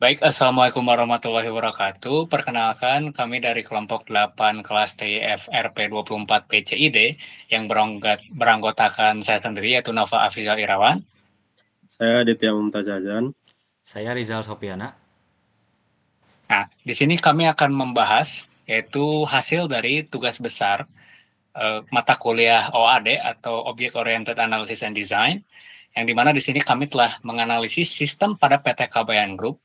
Baik, Assalamualaikum warahmatullahi wabarakatuh. Perkenalkan, kami dari kelompok 8 kelas TIFRP 24 PCID yang beranggotakan saya sendiri yaitu Nova Afrizal Irawan. Saya Aditya Mumtazazan. Saya Rizal Sopiana. Nah, di sini kami akan membahas yaitu hasil dari tugas besar mata kuliah OAD atau Object Oriented Analysis and Design, yang dimana di sini kami telah menganalisis sistem pada PT KBN Group,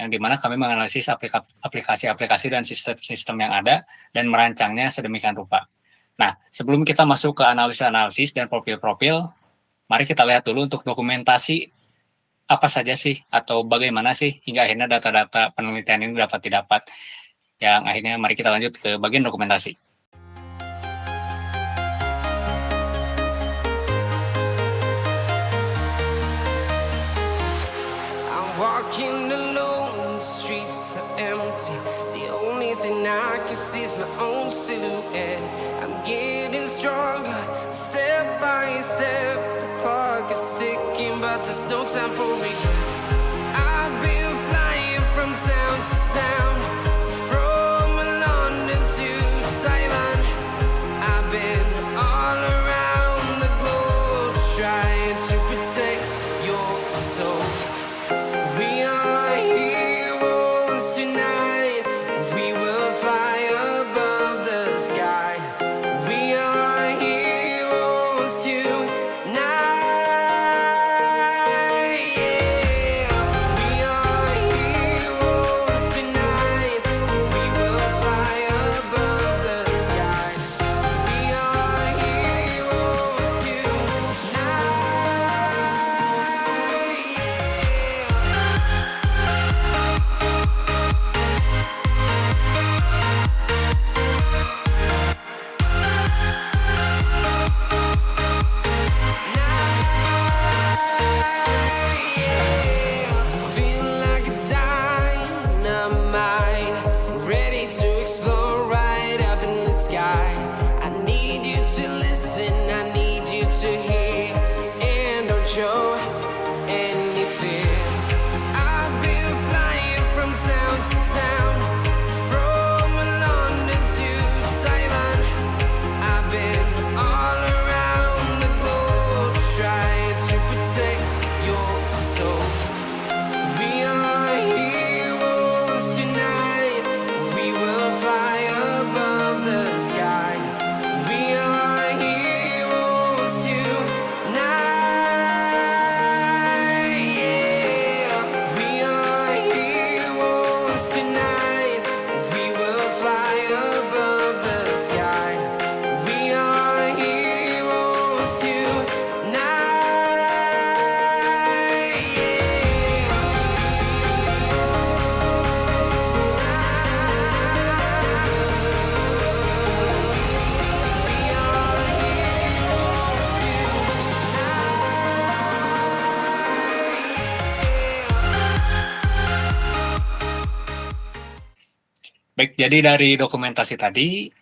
yang dimana kami menganalisis aplikasi-aplikasi dan sistem-sistem yang ada dan merancangnya sedemikian rupa. Nah, sebelum kita masuk ke analisis-analisis dan profil-profil, mari kita lihat dulu untuk dokumentasi apa saja sih atau bagaimana sih hingga akhirnya data-data penelitian ini dapat didapat. Yang akhirnya mari kita lanjut ke bagian dokumentasi. Walking alone, the streets are empty. The only thing I can see is my own silhouette. I'm getting stronger, step by step. The clock is ticking, but there's no time for regrets. I've been flying from town to town, from London to Taiwan. I've been all around the globe trying to protect your soul. We are heroes tonight. We will fly above the sky. We are heroes tonight. Yeah. We are heroes tonight. We will fly above the sky. We are heroes tonight. Feel like a dynamite, ready to explode right up in the sky. I need you to listen, I need you to hear, and don't show any fear. I've been flying from town to town, from London to Taiwan. I've been all around the globe trying to protect your soul. We are heroes tonight. We will fly above the sky. We are heroes tonight. Yeah. We are heroes tonight. We will fly above the sky. We are heroes tonight. Baik, jadi dari dokumentasi tadi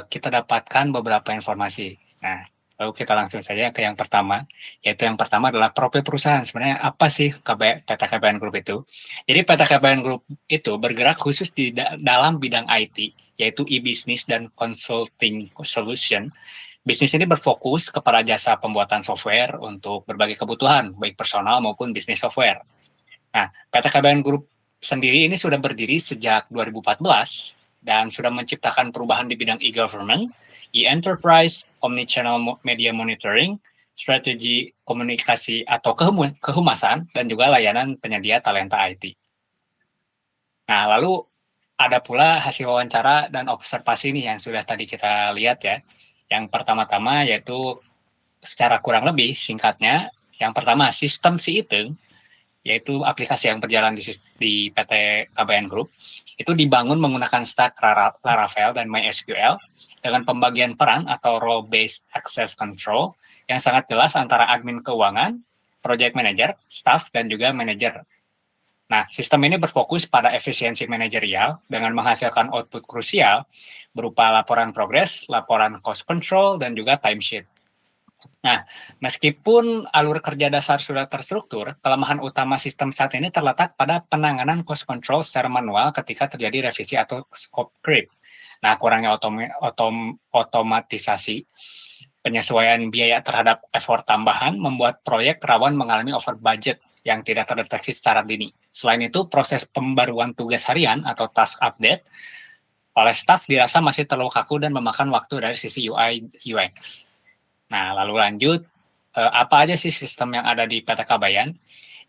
kita dapatkan beberapa informasi. Nah, lalu kita langsung saja ke yang pertama, yaitu yang pertama adalah profil perusahaan. Sebenarnya apa sih PT KBN Group itu? Jadi PT KBN Group itu bergerak khusus di dalam bidang IT, yaitu e-business dan consulting solution. Bisnis ini berfokus kepada jasa pembuatan software untuk berbagai kebutuhan, baik personal maupun bisnis software. Nah, PT KBN Group sendiri ini sudah berdiri sejak 2014 dan sudah menciptakan perubahan di bidang e-government, e-enterprise, omnichannel media monitoring, strategi komunikasi atau kehumasan, dan juga layanan penyedia talenta IT. Nah, lalu ada pula hasil wawancara dan observasi ini yang sudah tadi kita lihat ya. Yang pertama-tama yaitu secara kurang lebih singkatnya, yang pertama sistem si Iteng, yaitu aplikasi yang berjalan di PT KBN Group, itu dibangun menggunakan stack Laravel dan MySQL dengan pembagian peran atau role-based access control yang sangat jelas antara admin keuangan, project manager, staff, dan juga manajer. Nah, sistem ini berfokus pada efisiensi manajerial dengan menghasilkan output krusial berupa laporan progres, laporan cost control, dan juga timesheet. Nah, meskipun alur kerja dasar sudah terstruktur, kelemahan utama sistem saat ini terletak pada penanganan cost control secara manual ketika terjadi revisi atau scope creep. Nah, kurangnya otomatisasi, penyesuaian biaya terhadap effort tambahan membuat proyek rawan mengalami over budget yang tidak terdeteksi secara dini. Selain itu, proses pembaruan tugas harian atau task update oleh staf dirasa masih terlalu kaku dan memakan waktu dari sisi UI UX. Nah, lalu lanjut, apa aja sih sistem yang ada di PT Kabayan?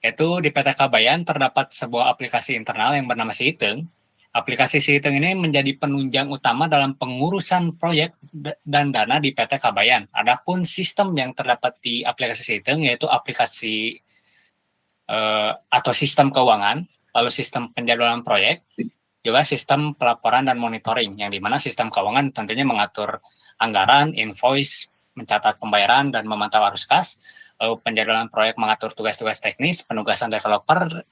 Yaitu di PT Kabayan terdapat sebuah aplikasi internal yang bernama Sihitung. Aplikasi Sihitung ini menjadi penunjang utama dalam pengurusan proyek dan dana di PT Kabayan. Adapun sistem yang terdapat di aplikasi Sihitung yaitu aplikasi atau sistem keuangan, lalu sistem penjadwalan proyek, juga sistem pelaporan dan monitoring, yang dimana sistem keuangan tentunya mengatur anggaran, invoice, mencatat pembayaran, dan memantau arus kas. Lalu penjadwalan proyek mengatur tugas-tugas teknis, penugasan developer,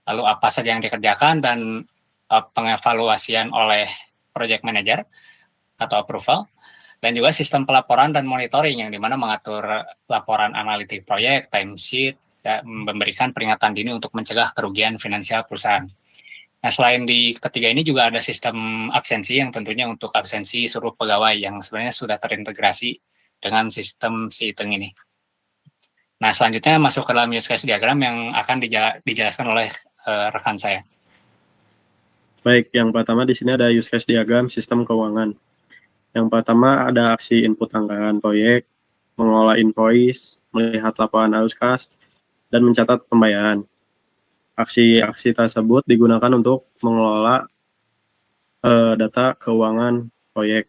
lalu apa saja yang dikerjakan, dan pengevaluasian oleh project manager atau approval. Dan juga sistem pelaporan dan monitoring, yang dimana mengatur laporan analitik proyek, timesheet, dan memberikan peringatan dini untuk mencegah kerugian finansial perusahaan. Nah, selain di ketiga ini juga ada sistem absensi yang tentunya untuk absensi seluruh pegawai yang sebenarnya sudah terintegrasi dengan sistem Sihitung ini. Nah, selanjutnya masuk ke dalam use case diagram yang akan dijelaskan oleh rekan saya. Baik, yang pertama di sini ada use case diagram sistem keuangan. Yang pertama ada aksi input anggaran proyek, mengelola invoice, melihat laporan arus kas, dan mencatat pembayaran. Aksi-aksi tersebut digunakan untuk mengelola data keuangan proyek.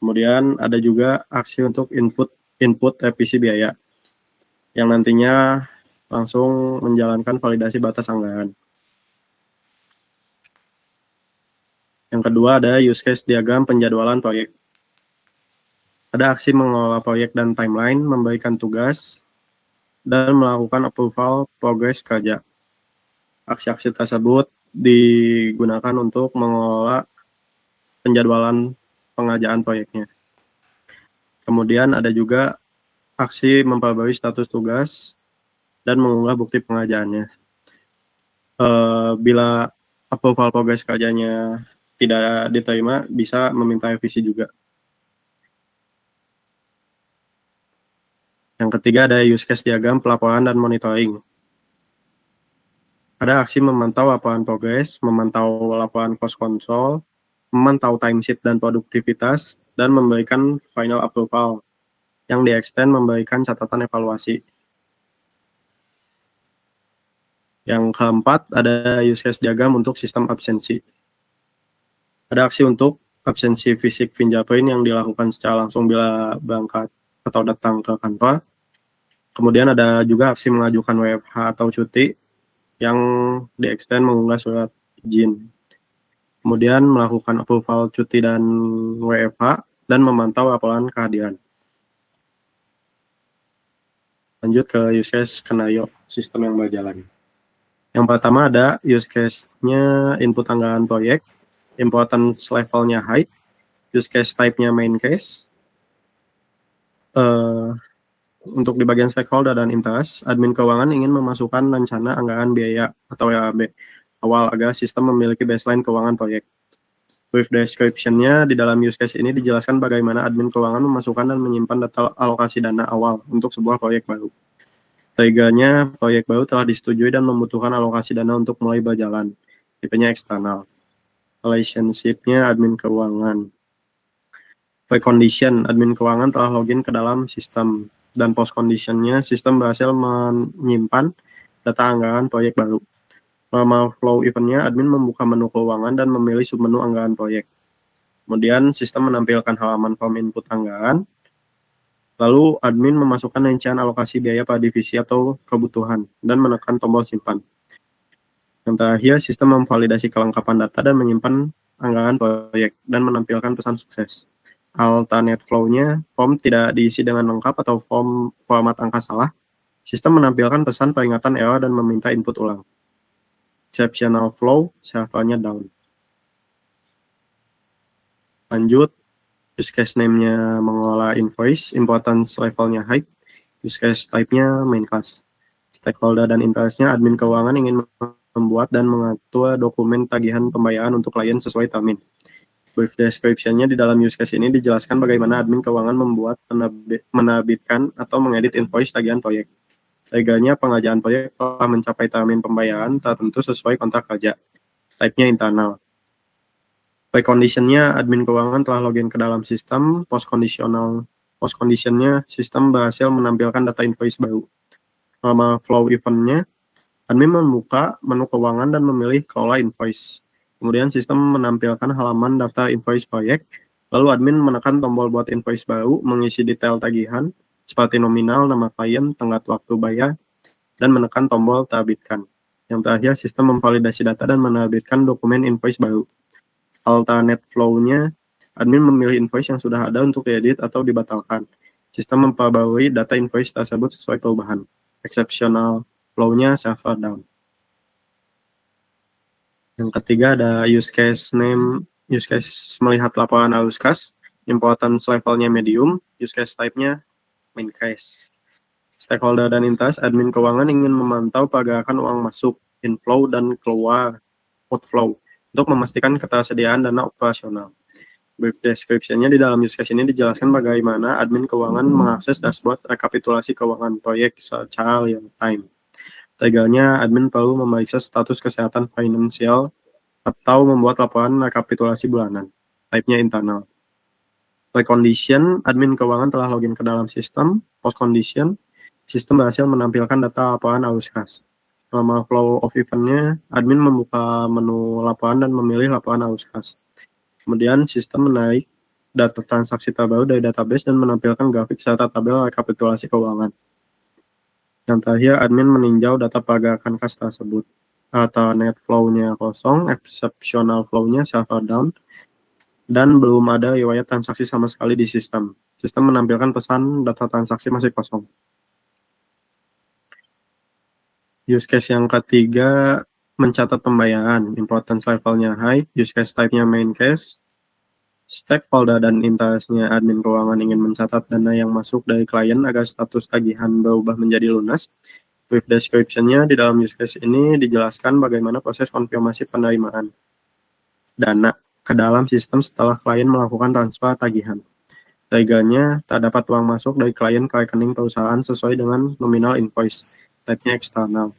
Kemudian ada juga aksi untuk input revisi biaya, yang nantinya langsung menjalankan validasi batas anggaran. Yang kedua ada use case diagram penjadwalan proyek. Ada aksi mengelola proyek dan timeline, memberikan tugas, dan melakukan approval progress kerja. Aksi-aksi tersebut digunakan untuk mengelola penjadwalan pengerjaan proyeknya. Kemudian ada juga aksi memperbarui status tugas dan mengunggah bukti pengerjaannya. Bila approval progress kerjanya tidak diterima, bisa meminta revisi juga. Yang ketiga ada use case diagram pelaporan dan monitoring. Ada aksi memantau laporan progress, memantau laporan cost control, memantau timesheet dan produktivitas, dan memberikan final approval, yang di-extend memberikan catatan evaluasi. Yang keempat, ada use case diagram untuk sistem absensi. Ada aksi untuk absensi fisik fingerprint yang dilakukan secara langsung bila berangkat atau datang ke kantor. Kemudian ada juga aksi mengajukan WFH atau cuti, yang di-extend mengunggah surat izin. Kemudian melakukan approval cuti dan WFH, dan memantau laporan kehadiran. Lanjut ke use case skenario sistem yang berjalan. Yang pertama ada use case-nya input anggaran proyek, importance level-nya high, use case type-nya main case. Untuk di bagian stakeholder dan interest, admin keuangan ingin memasukkan rencana anggaran biaya atau RAB awal agar sistem memiliki baseline keuangan proyek. Brief description-nya di dalam use case ini dijelaskan bagaimana admin keuangan memasukkan dan menyimpan data alokasi dana awal untuk sebuah proyek baru. Trigger-nya, proyek baru telah disetujui dan membutuhkan alokasi dana untuk mulai berjalan. Tipenya eksternal. Relationship-nya admin keuangan. Pre-condition, admin keuangan telah login ke dalam sistem. Dan post-condition-nya, sistem berhasil menyimpan data anggaran proyek baru. Normal flow event-nya, admin membuka menu keuangan dan memilih submenu anggaran proyek. Kemudian, sistem menampilkan halaman form input anggaran. Lalu, admin memasukkan rincian alokasi biaya pada divisi atau kebutuhan, dan menekan tombol simpan. Yang terakhir, sistem memvalidasi kelengkapan data dan menyimpan anggaran proyek, dan menampilkan pesan sukses. Alternate flow-nya, form tidak diisi dengan lengkap atau format angka salah. Sistem menampilkan pesan peringatan error dan meminta input ulang. Exceptional flow, servernya down. Lanjut Use case name-nya mengelola invoice, importance level-nya high, use case type-nya main class. Stakeholder dan interest-nya admin keuangan ingin membuat dan mengatur dokumen tagihan pembayaran untuk klien sesuai termin. Brief description-nya di dalam use case ini dijelaskan bagaimana admin keuangan membuat, menerbitkan, atau mengedit invoice tagihan proyek. Legalnya pengerjaan proyek telah mencapai termin pembayaran tertentu sesuai kontrak kerja. Type-nya internal. Precondition-nya admin keuangan telah login ke dalam sistem. Post-condition-nya sistem berhasil menampilkan data invoice baru. Normal flow event-nya admin membuka menu keuangan dan memilih kelola invoice. Kemudian sistem menampilkan halaman daftar invoice proyek. Lalu admin menekan tombol buat invoice baru, mengisi detail tagihan seperti nominal, nama klien, tenggat waktu bayar, dan menekan tombol terbitkan. Yang terakhir, sistem memvalidasi data dan menerbitkan dokumen invoice baru. Alternate flow-nya, admin memilih invoice yang sudah ada untuk diedit atau dibatalkan. Sistem memperbarui data invoice tersebut sesuai perubahan. Exceptional flow-nya server down. Yang ketiga ada use case name, use case melihat laporan arus kas, importance level-nya medium, use case type-nya main case. Stakeholder dan interest admin keuangan ingin memantau pergerakan uang masuk, inflow, dan keluar, outflow, untuk memastikan ketersediaan dana operasional. Brief description-nya di dalam use case ini dijelaskan bagaimana admin keuangan mengakses dashboard rekapitulasi keuangan proyek secara real time. Legalnya, admin perlu memeriksa status kesehatan finansial atau membuat laporan rekapitulasi bulanan. Type-nya internal. Precondition, admin keuangan telah login ke dalam sistem. Post-condition, sistem berhasil menampilkan data laporan arus kas. Normal flow of event-nya, admin membuka menu laporan dan memilih laporan arus kas. Kemudian sistem menarik data transaksi terbaru dari database dan menampilkan grafik serta tabel rekapitulasi keuangan. Yang terakhir, admin meninjau data pergerakan kas tersebut. Alternate flow-nya kosong, exceptional flow-nya server down, dan belum ada riwayat transaksi sama sekali di sistem. Sistem menampilkan pesan data transaksi masih kosong. Use case yang ketiga, mencatat pembayaran. Importance level-nya high, use case type-nya main case. Stakeholder dan interest-nya admin keuangan ingin mencatat dana yang masuk dari klien agar status tagihan berubah menjadi lunas. Brief description-nya di dalam use case ini dijelaskan bagaimana proses konfirmasi penerimaan dana ke dalam sistem setelah klien melakukan transfer tagihan. Legalnya, terdapat uang masuk dari klien ke rekening perusahaan sesuai dengan nominal invoice. Type-nya eksternal.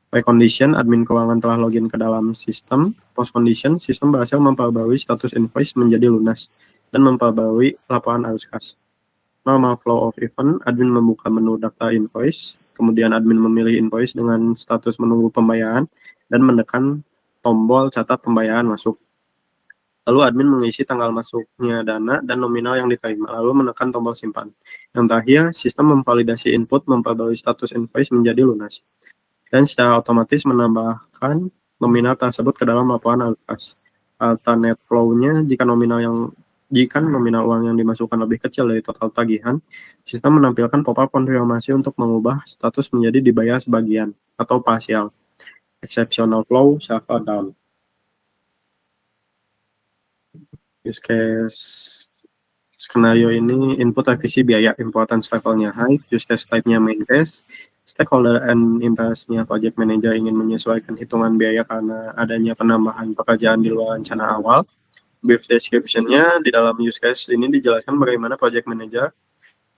Precondition, admin keuangan telah login ke dalam sistem. Post-condition, sistem berhasil memperbarui status invoice menjadi lunas dan memperbarui laporan arus kas. Normal flow of event, admin membuka menu daftar invoice, kemudian admin memilih invoice dengan status menunggu pembayaran dan menekan tombol catat pembayaran masuk. Lalu admin mengisi tanggal masuknya dana dan nominal yang diterima, lalu menekan tombol simpan. Yang terakhir, sistem memvalidasi input memperbarui status invoice menjadi lunas, dan secara otomatis menambahkan nominal tersebut ke dalam laporan arus kas. Alternate flow-nya, jika nominal uang yang dimasukkan lebih kecil dari total tagihan, sistem menampilkan pop-up konfirmasi untuk mengubah status menjadi dibayar sebagian atau parsial. Exceptional flow, server down. Use case skenario ini input revisi biaya, importance level-nya high, use case type-nya main case. Stakeholder and interest-nya project manager ingin menyesuaikan hitungan biaya karena adanya penambahan pekerjaan di luar rencana awal. Brief description-nya di dalam use case ini dijelaskan bagaimana project manager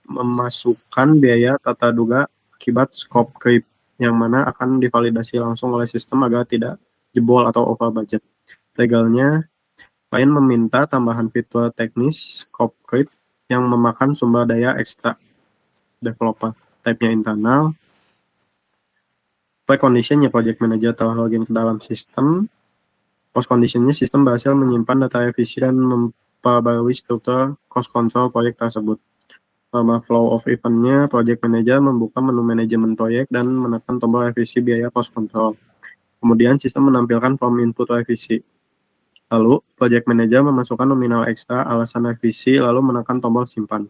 memasukkan biaya tata duga akibat scope creep yang mana akan divalidasi langsung oleh sistem agar tidak jebol atau over budget. Legalnya, klien meminta tambahan fitur teknis scope creep yang memakan sumber daya ekstra developer. Type-nya internal. Precondition-nya project manager telah login ke dalam sistem. Post-condition-nya sistem berhasil menyimpan data revisi dan memperbarui struktur cost control proyek tersebut. Normal flow of event-nya, project manager membuka menu manajemen proyek dan menekan tombol revisi biaya cost control. Kemudian sistem menampilkan form input revisi. Lalu, project manager memasukkan nominal ekstra alasan revisi, lalu menekan tombol simpan.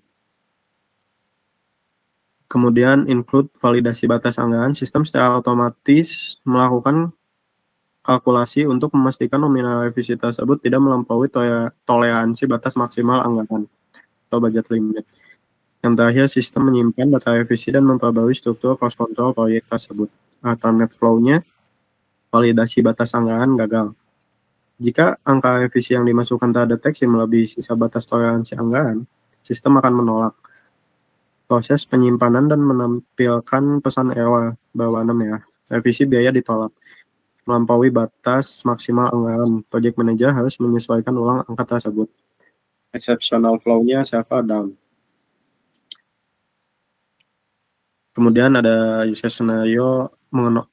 Kemudian, include validasi batas anggaran, sistem secara otomatis melakukan kalkulasi untuk memastikan nominal revisi tersebut tidak melampaui toleransi batas maksimal anggaran. atau budget limit. Yang terakhir, sistem menyimpan data revisi dan memperbarui struktur cost control proyek tersebut. Alternate flow-nya, validasi batas anggaran gagal. Jika angka revisi yang dimasukkan terdeteksi melebihi sisa batas toleransi anggaran, sistem akan menolak proses penyimpanan dan menampilkan pesan error berwarna merah. Revisi biaya ditolak. Melampaui batas maksimal anggaran, project manager harus menyesuaikan ulang angka tersebut. Exceptional flow-nya server down. Kemudian ada use case scenario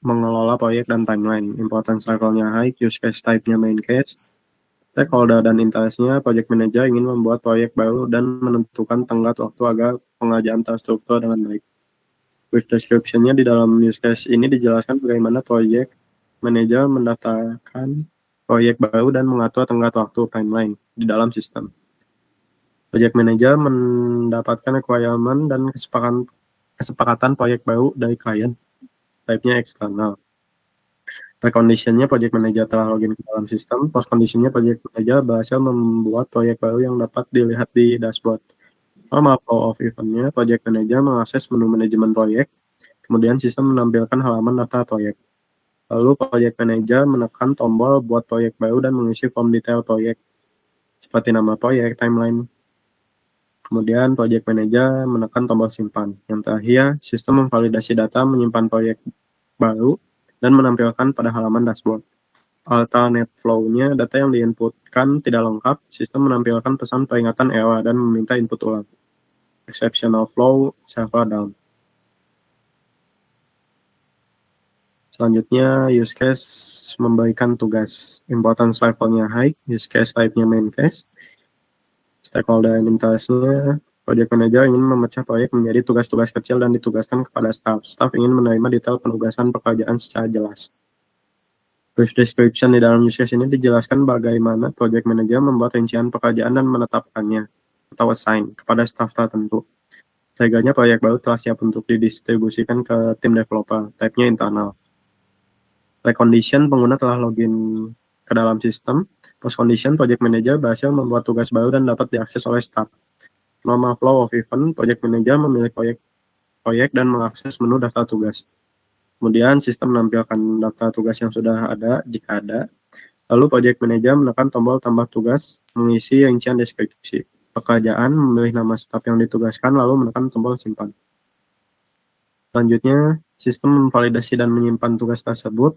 mengelola proyek dan timeline. Importance levelnya high, use case type-nya main case. Stakeholder dan interest-nya, project manager ingin membuat proyek baru dan menentukan tenggat waktu agar pengerjaan terstruktur dengan baik. Brief description-nya di dalam use case ini dijelaskan bagaimana project manager mendaftarkan proyek baru dan mengatur tenggat waktu timeline di dalam sistem. Project manager mendapatkan requirement dan kesepakatan proyek baru dari klien, type-nya eksternal. Precondition-nya project manager telah login ke dalam sistem. Post-condition-nya project manager berhasil membuat proyek baru yang dapat dilihat di dashboard. Normal flow of event-nya, project manager mengakses menu manajemen proyek, kemudian sistem menampilkan halaman daftar proyek. Lalu project manager menekan tombol buat proyek baru dan mengisi form detail proyek, seperti nama proyek, timeline. Kemudian project manager menekan tombol simpan. Yang terakhir, sistem memvalidasi data menyimpan proyek baru dan menampilkan pada halaman dashboard. Alternate flow-nya, data yang diinputkan tidak lengkap, sistem menampilkan pesan peringatan error dan meminta input ulang. Exceptional flow, server down. Selanjutnya, use case membagikan tugas. Importance levelnya high, use case type-nya main case. Stakeholder and interest-nya, project manager ingin memecah proyek menjadi tugas-tugas kecil dan ditugaskan kepada staff. Staff ingin menerima detail penugasan pekerjaan secara jelas. Brief description di dalam use case ini dijelaskan bagaimana project manager membuat rincian pekerjaan dan menetapkannya atau assign kepada staff tertentu. Sehingga proyek baru telah siap untuk didistribusikan ke tim developer, type-nya internal. Precondition, pengguna telah login ke dalam sistem. Post-condition, project manager berhasil membuat tugas baru dan dapat diakses oleh staff. Normal flow of event, project manager memilih proyek dan mengakses menu daftar tugas. Kemudian sistem menampilkan daftar tugas yang sudah ada jika ada. Lalu project manager menekan tombol tambah tugas, mengisi rincian deskripsi pekerjaan, memilih nama staff yang ditugaskan, lalu menekan tombol simpan. Selanjutnya, sistem memvalidasi dan menyimpan tugas tersebut,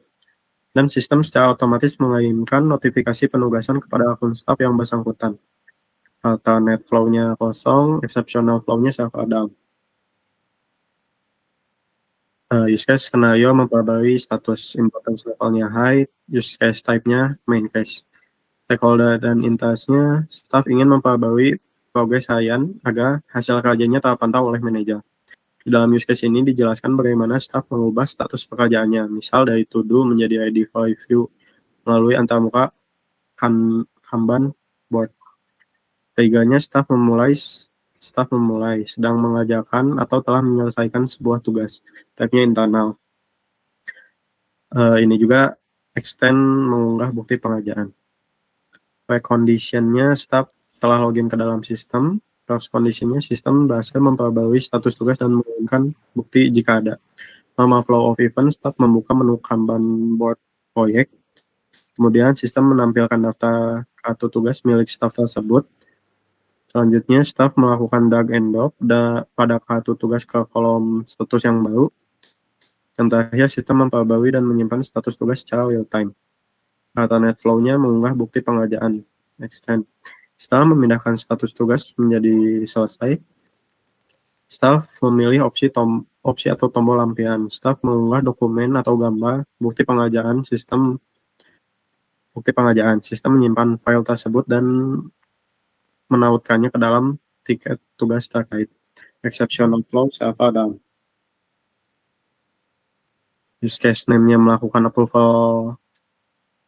dan sistem secara otomatis mengirimkan notifikasi penugasan kepada akun staff yang bersangkutan. Alternate flow-nya kosong, exceptional flow-nya server down. Use case skenario memperbarui status. Importance levelnya high, use case type-nya main case. Stakeholder dan interest-nya, staff ingin memperbarui progres harian agar hasil kerjanya terpantau oleh manajer. Di dalam use case ini dijelaskan bagaimana staff mengubah status pekerjaannya, misal dari to do menjadi ready for review melalui antarmuka Kanban board. Ketiganya, staff memulai sedang mengerjakan atau telah menyelesaikan sebuah tugas, type-nya internal. Ini juga extend mengunggah bukti pengerjaan. Precondition-nya, staff telah login ke dalam sistem. Post condition-nya, sistem berhasil memperbarui status tugas dan mengirimkan bukti jika ada. Normal flow of event, staff membuka menu Kanban board proyek. Kemudian sistem menampilkan daftar kartu tugas milik staff tersebut. Selanjutnya, staff melakukan drag and drop pada kartu tugas ke kolom status yang baru. Yang terakhir, sistem memperbarui dan menyimpan status tugas secara real time. Alternate flow-nya mengunggah bukti pengerjaan. Extend. Setelah memindahkan status tugas menjadi selesai, staff memilih opsi atau tombol lampiran. Staff mengunggah dokumen atau gambar bukti pengerjaan. Sistem menyimpan file tersebut dan menautkannya ke dalam tiket tugas terkait. Exceptional flow server down. Use case name-nya melakukan approval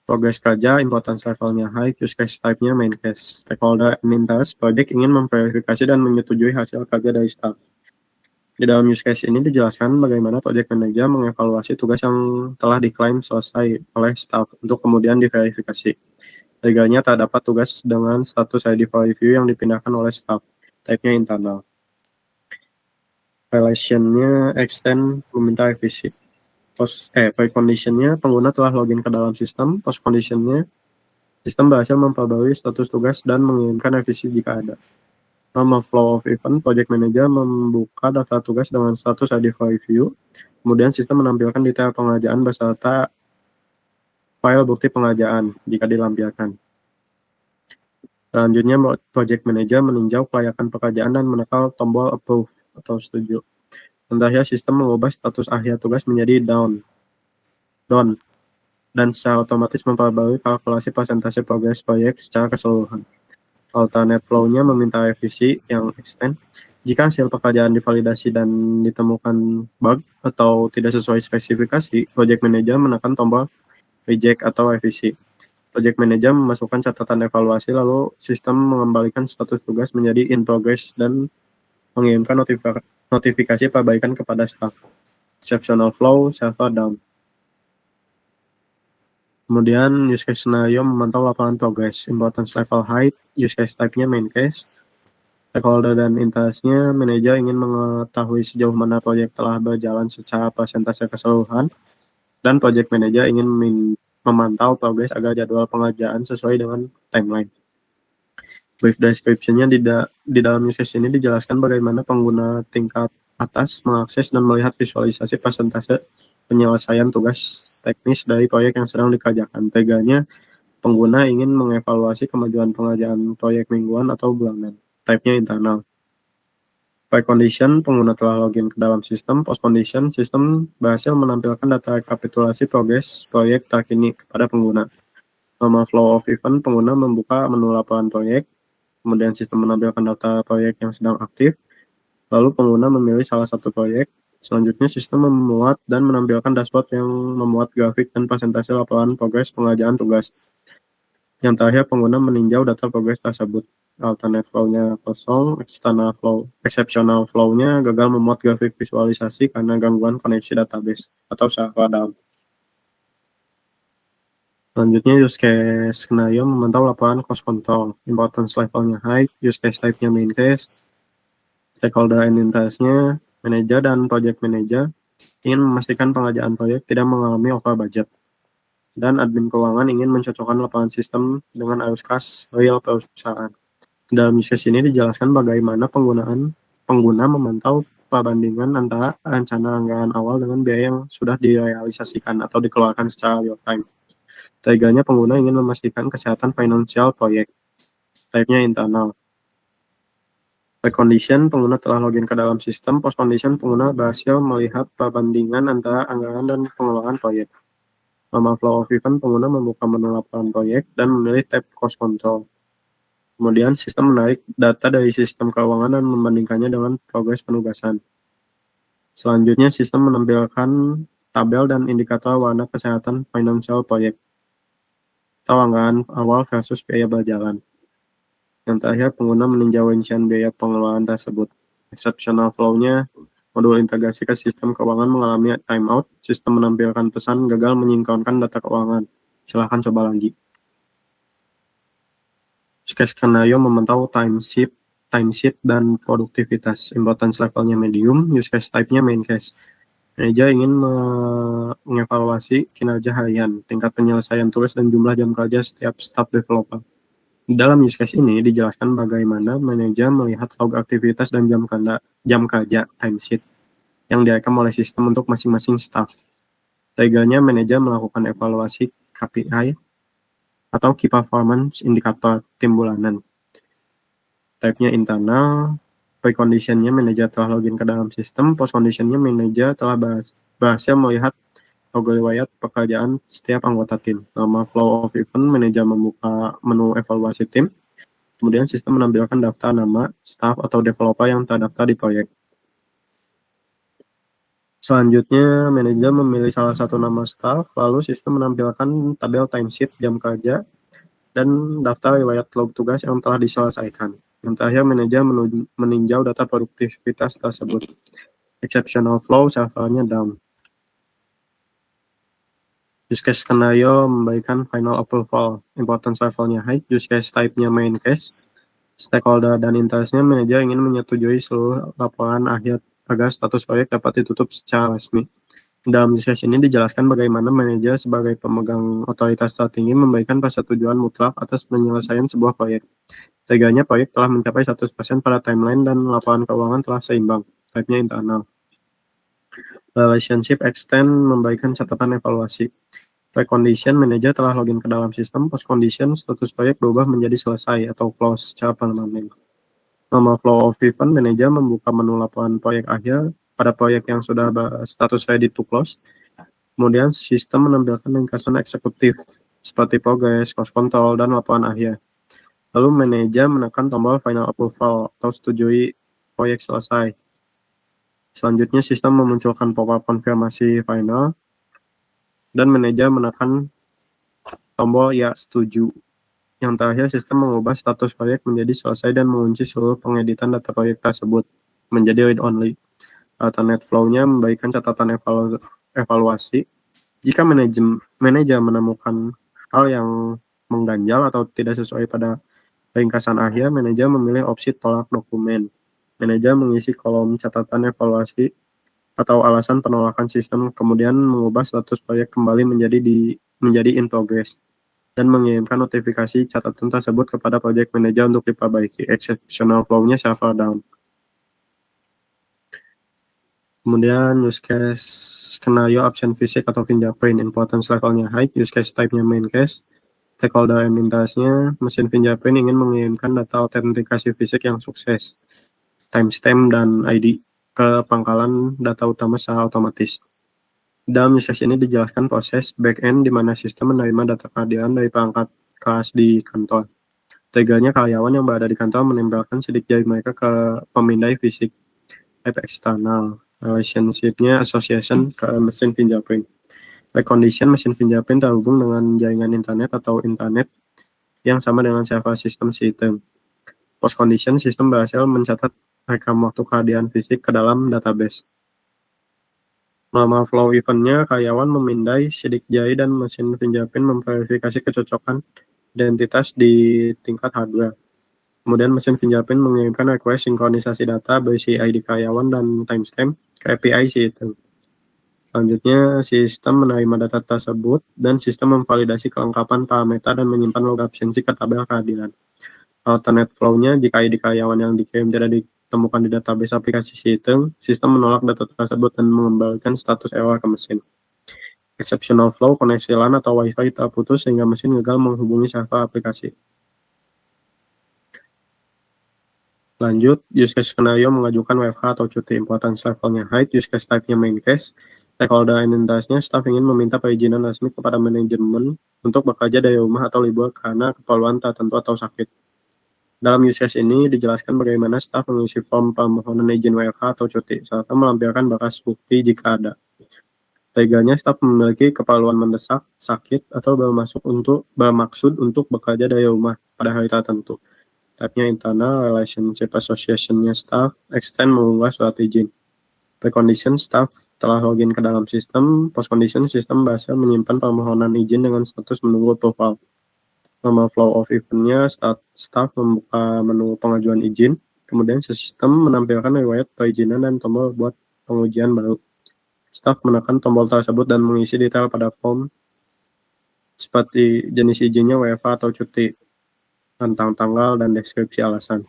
progres kerja, importance levelnya high, use case type-nya main case. Stakeholder and interest, project ingin memverifikasi dan menyetujui hasil kerja dari staff. Di dalam use case ini dijelaskan bagaimana project manager mengevaluasi tugas yang telah diklaim selesai oleh staff untuk kemudian diverifikasi. Sehingga terdapat tugas dengan status ready for review yang dipindahkan oleh staff. type-nya internal. Relation-nya extend meminta revisi. Precondition-nya pengguna telah login ke dalam sistem. Post condition-nya sistem berhasil memperbarui status tugas dan mengirimkan revisi jika ada. Normal flow of event, project manager membuka daftar tugas dengan status ID for review. Kemudian sistem menampilkan detail pengerjaan beserta file bukti pengerjaan jika dilampirkan. Selanjutnya, project manager meninjau kelayakan pekerjaan dan menekan tombol approve atau setuju. Selanjutnya, sistem mengubah status akhir tugas menjadi done, dan secara otomatis memperbarui kalkulasi persentase progres proyek secara keseluruhan. Alternate flow-nya meminta revisi yang extend. Jika hasil pekerjaan divalidasi dan ditemukan bug atau tidak sesuai spesifikasi, project manager menekan tombol reject atau revisi. Project manager memasukkan catatan evaluasi, lalu sistem mengembalikan status tugas menjadi in progress dan mengirimkan notifikasi perbaikan kepada staff. Exceptional flow, server down. Kemudian use case scenario memantau lapangan progress, importance level height, use case type-nya main case, stakeholder dan interest-nya, manajer ingin mengetahui sejauh mana proyek telah berjalan secara persentase keseluruhan, dan project manager ingin memantau progress agar jadwal pengerjaan sesuai dengan timeline. Brief description-nya di dalam use case ini dijelaskan bagaimana pengguna tingkat atas mengakses dan melihat visualisasi persentase penyelesaian tugas teknis dari proyek yang sedang dikerjakan. Teganya, pengguna ingin mengevaluasi kemajuan pengerjaan proyek mingguan atau bulanan. Type-nya internal. Precondition, pengguna telah login ke dalam sistem. Post condition, sistem berhasil menampilkan data rekapitulasi progres proyek terkini kepada pengguna. Normal flow of event, pengguna membuka menu laporan proyek. Kemudian sistem menampilkan data proyek yang sedang aktif. Lalu pengguna memilih salah satu proyek. Selanjutnya, sistem memuat dan menampilkan dashboard yang memuat grafik dan presentasi laporan progres pengerjaan tugas. Yang terakhir, pengguna meninjau data progres tersebut. Alternate flow-nya kosong, exceptional flow-nya gagal memuat grafik visualisasi karena gangguan koneksi database atau server down. Selanjutnya, use case skenario memantau laporan cost control. Importance level-nya high, use case type-nya main case, stakeholder and interest-nya, manager dan project manager ingin memastikan pengerjaan proyek tidak mengalami over budget. Dan admin keuangan ingin mencocokkan lapangan sistem dengan arus kas real perusahaan. Dalam use case ini dijelaskan bagaimana pengguna memantau perbandingan antara rencana anggaran awal dengan biaya yang sudah direalisasikan atau dikeluarkan secara real time. Triggernya, pengguna ingin memastikan kesehatan finansial proyek. Type-nya internal. Precondition, pengguna telah login ke dalam sistem. Post condition, pengguna berhasil melihat perbandingan antara anggaran dan pengelolaan proyek. Normal flow of event, pengguna membuka menu laporan proyek dan memilih tab cost control. Kemudian sistem menarik data dari sistem keuangan dan membandingkannya dengan progres penugasan. Selanjutnya, sistem menampilkan tabel dan indikator warna kesehatan financial proyek atau anggaran awal versus biaya berjalan. Yang terakhir, pengguna meninjau rincian biaya pengeluaran tersebut. Exceptional flow-nya, modul integrasi ke sistem keuangan mengalami timeout. Sistem menampilkan pesan gagal menyinkronkan data keuangan. Silahkan coba lagi. Use case skenario memantau timesheet dan produktivitas. Importance level-nya medium, use case type-nya main case. Manager ingin mengevaluasi kinerja harian, tingkat penyelesaian tugas dan jumlah jam kerja setiap staff developer. Di dalam use case ini dijelaskan bagaimana manajer melihat log aktivitas dan jam kerja timesheet yang direkam oleh sistem untuk masing-masing staff. Triggernya, manajer melakukan evaluasi KPI atau Key Performance Indicator tim bulanan. Type-nya internal. Precondition-nya, manajer telah login ke dalam sistem. Post condition-nya, manajer telah berhasil melihat log riwayat pekerjaan setiap anggota tim. Normal flow of event, manajer membuka menu evaluasi tim. Kemudian sistem menampilkan daftar nama, staff, atau developer yang terdaftar di proyek. Selanjutnya, manajer memilih salah satu nama staff, lalu sistem menampilkan tabel timesheet jam kerja dan daftar riwayat log tugas yang telah diselesaikan. Yang terakhir, manajer meninjau data produktivitas tersebut. Exceptional flow, servernya down. Use case skenario memberikan final approval. Importance level-nya high, use case type-nya main case, Stakeholder dan interest-nya, manajer ingin menyetujui seluruh laporan akhir agar status proyek dapat ditutup secara resmi. Dalam diskusi ini dijelaskan bagaimana manajer sebagai pemegang otoritas tertinggi memberikan persetujuan mutlak atas penyelesaian sebuah proyek. Teganya proyek telah mencapai 100% pada timeline dan laporan keuangan telah seimbang. Type-nya internal. Relationship extend memberikan catatan evaluasi. Pre-condition, manajer telah login ke dalam sistem. Post-condition, status proyek berubah menjadi selesai atau close secara permanen. Normal flow of event, manajer membuka menu laporan proyek akhir pada proyek yang sudah status ready to close. Kemudian sistem menampilkan ringkasan eksekutif seperti progress, cost control, dan laporan akhir. Lalu manajer menekan tombol final approval atau setujui proyek selesai. Selanjutnya sistem memunculkan pop-up konfirmasi final dan manajer menekan tombol ya setuju. Yang terakhir, sistem mengubah status proyek menjadi selesai dan mengunci seluruh pengeditan data proyek tersebut menjadi read only. Alternate flow-nya memberikan catatan evaluasi. Jika manajer menemukan hal yang mengganjal atau tidak sesuai pada ringkasan akhir, manajer memilih opsi tolak dokumen. Manajer mengisi kolom catatan evaluasi atau alasan penolakan sistem, kemudian mengubah status proyek kembali menjadi in progress dan mengirimkan notifikasi catatan tersebut kepada project manager untuk diperbaiki. Exceptional flow-nya server down. Kemudian use case skenario absen fisik atau fingerprint, importance levelnya high, use case type-nya main case, stakeholder and interest-nya, mesin fingerprint ingin mengirimkan data autentikasi fisik yang sukses, timestamp dan ID ke pangkalan data utama secara otomatis. Dalam use case ini dijelaskan proses back-end di mana sistem menerima data kehadiran dari perangkat kelas di kantor. Triggernya karyawan yang berada di kantor menempelkan sidik jari mereka ke pemindai fisik. Type eksternal. Relationship-nya association ke mesin fingerprint. Recondition, mesin fingerprint terhubung dengan jaringan internet atau internet yang sama dengan server sistem. Post condition, sistem berhasil mencatat rekam waktu kehadiran fisik ke dalam database. Normal flow event-nya, karyawan memindai sidik jari dan mesin fingerprint memverifikasi kecocokan identitas di tingkat hardware. Kemudian mesin fingerprint mengirimkan request sinkronisasi data berisi ID karyawan dan timestamp ke API sistem. Selanjutnya, sistem menerima data tersebut dan sistem memvalidasi kelengkapan parameter dan menyimpan log absensi ke tabel kehadiran. Alternate flow-nya, jika ID karyawan yang dikirim tidak ditemukan di database aplikasi sistem menolak data tersebut dan mengembalikan status error ke mesin. Exceptional flow, koneksi LAN atau Wi-Fi terputus sehingga mesin gagal menghubungi server aplikasi. Lanjut, use case skenario mengajukan WFH atau cuti, importance levelnya high, use case type-nya main case, stakeholder and interest-nya, staff ingin meminta perizinan resmi kepada manajemen untuk bekerja dari rumah atau libur karena keperluan tertentu atau sakit. Dalam use case ini dijelaskan bagaimana staf mengisi form permohonan izin WFH atau cuti, serta melampirkan berkas bukti jika ada. Triggernya, staf memiliki keperluan mendesak, sakit, atau bermaksud untuk bekerja dari rumah pada hari tertentu. Type-nya internal, relationship association-nya staff, extend mengunggah surat izin. Pre-condition, staff telah login ke dalam sistem. Post-condition, sistem berhasil menyimpan permohonan izin dengan status menunggu approval. Normal flow of event-nya, staff membuka menu pengajuan izin, kemudian sistem menampilkan riwayat perizinan dan tombol buat pengujian baru. Staff menekan tombol tersebut dan mengisi detail pada form seperti jenis izinnya WFH atau cuti, tentang tanggal dan deskripsi alasan.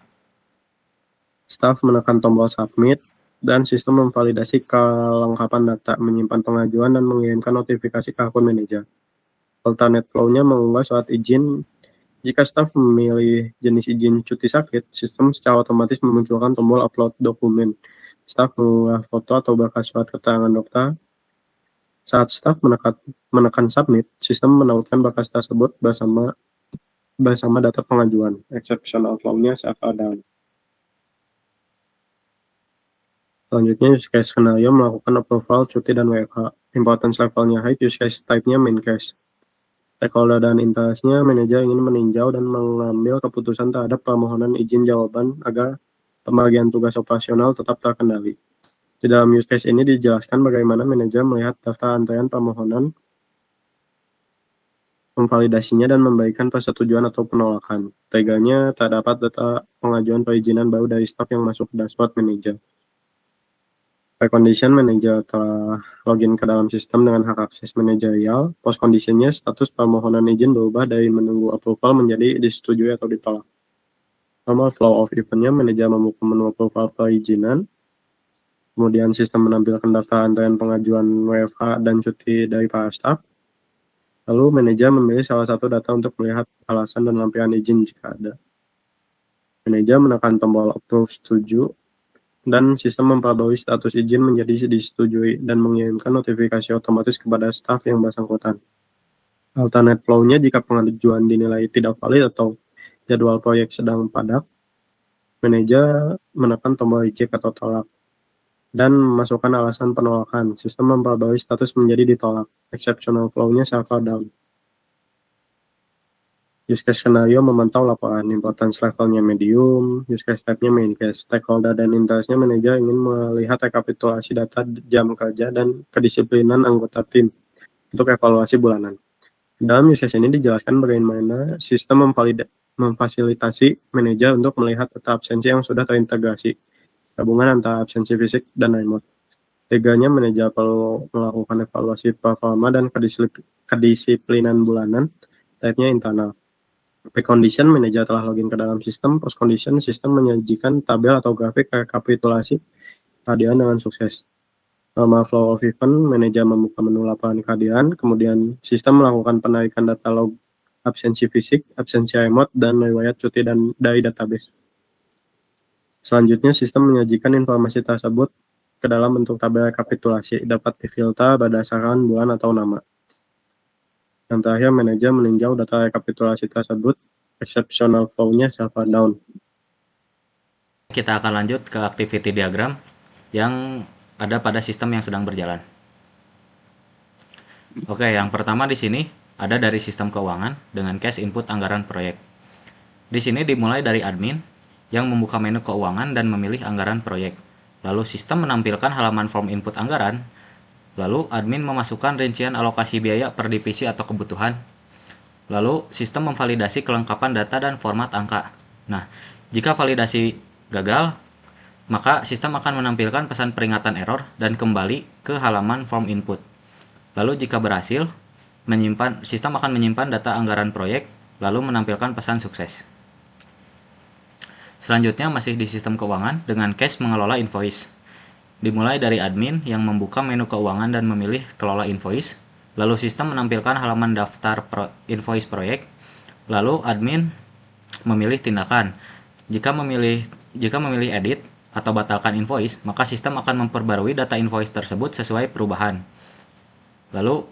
Staff menekan tombol submit dan sistem memvalidasi kelengkapan data, menyimpan pengajuan dan mengirimkan notifikasi ke akun manajer. Alternate flow-nya mengunggah surat izin. Jika staf memilih jenis izin cuti sakit, sistem secara otomatis memunculkan tombol upload dokumen. Staf mengunggah foto atau berkas surat keterangan dokter. Saat staf menekan submit, sistem menautkan berkas tersebut bersama data pengajuan. Exceptional flow-nya server down. Selanjutnya, use case skenario melakukan approval cuti dan WFH. Importance levelnya high, use case type-nya main case. Stakeholder dan interest-nya, manajer ingin meninjau dan mengambil keputusan terhadap permohonan izin jawaban agar pembagian tugas operasional tetap terkendali. Di dalam use case ini dijelaskan bagaimana manajer melihat daftar antrean permohonan memvalidasinya dan membagikan persetujuan atau penolakan. Teganya tak dapat data pengajuan perizinan baru dari staf yang masuk ke dashboard manajer. Precondition manajer telah login ke dalam sistem dengan hak akses manajerial. Post conditionnya status permohonan izin berubah dari menunggu approval menjadi disetujui atau ditolak. Normal flow of eventnya manajer membuka menu approval perizinan. Kemudian sistem menampilkan daftar antrean pengajuan WFH dan cuti dari para staf. Lalu manajer memilih salah satu data untuk melihat alasan dan lampiran izin jika ada. Manajer menekan tombol approve setuju dan sistem memperbarui status izin menjadi disetujui dan mengirimkan notifikasi otomatis kepada staf yang bersangkutan. Alternate flow-nya jika pengajuan dinilai tidak valid atau jadwal proyek sedang padat, manajer menekan tombol reject atau tolak dan memasukkan alasan penolakan. Sistem memperbarui status menjadi ditolak. Exceptional flow-nya server down. Use case skenario memantau laporan, importance levelnya medium, use case type-nya main case, stakeholder dan interest-nya manajer ingin melihat rekapitulasi data jam kerja dan kedisiplinan anggota tim untuk evaluasi bulanan. Dalam use case ini dijelaskan bagaimana sistem memfasilitasi manajer untuk melihat data absensi yang sudah terintegrasi, gabungan antara absensi fisik dan remote. Teganya manajer perlu melakukan evaluasi performa dan kedisiplinan bulanan, type-nya internal. Precondition manajer telah login ke dalam sistem. Post condition sistem menyajikan tabel atau grafik rekapitulasi kehadiran dengan sukses. Normal flow of event manajer membuka menu laporan kehadiran, kemudian sistem melakukan penarikan data log absensi fisik, absensi remote, dan riwayat cuti dari database. Selanjutnya sistem menyajikan informasi tersebut ke dalam bentuk tabel rekapitulasi, dapat difilter berdasarkan bulan atau nama. Yang terakhir, manajer meninjau data rekapitulasi tersebut, exceptional flow-nya server down. Kita akan lanjut ke activity diagram yang ada pada sistem yang sedang berjalan. Oke, yang pertama di sini ada dari sistem keuangan dengan case input anggaran proyek. Di sini dimulai dari admin yang membuka menu keuangan dan memilih anggaran proyek. Lalu sistem menampilkan halaman form input anggaran. Lalu admin memasukkan rincian alokasi biaya per divisi atau kebutuhan. Lalu sistem memvalidasi kelengkapan data dan format angka. Nah, jika validasi gagal, maka sistem akan menampilkan pesan peringatan error dan kembali ke halaman form input. Lalu jika berhasil, sistem akan menyimpan data anggaran proyek, lalu menampilkan pesan sukses. Selanjutnya masih di sistem keuangan dengan case mengelola invoice. Dimulai dari admin yang membuka menu keuangan dan memilih kelola invoice, lalu sistem menampilkan halaman daftar invoice proyek, lalu admin memilih tindakan. Jika memilih edit atau batalkan invoice, maka sistem akan memperbarui data invoice tersebut sesuai perubahan. Lalu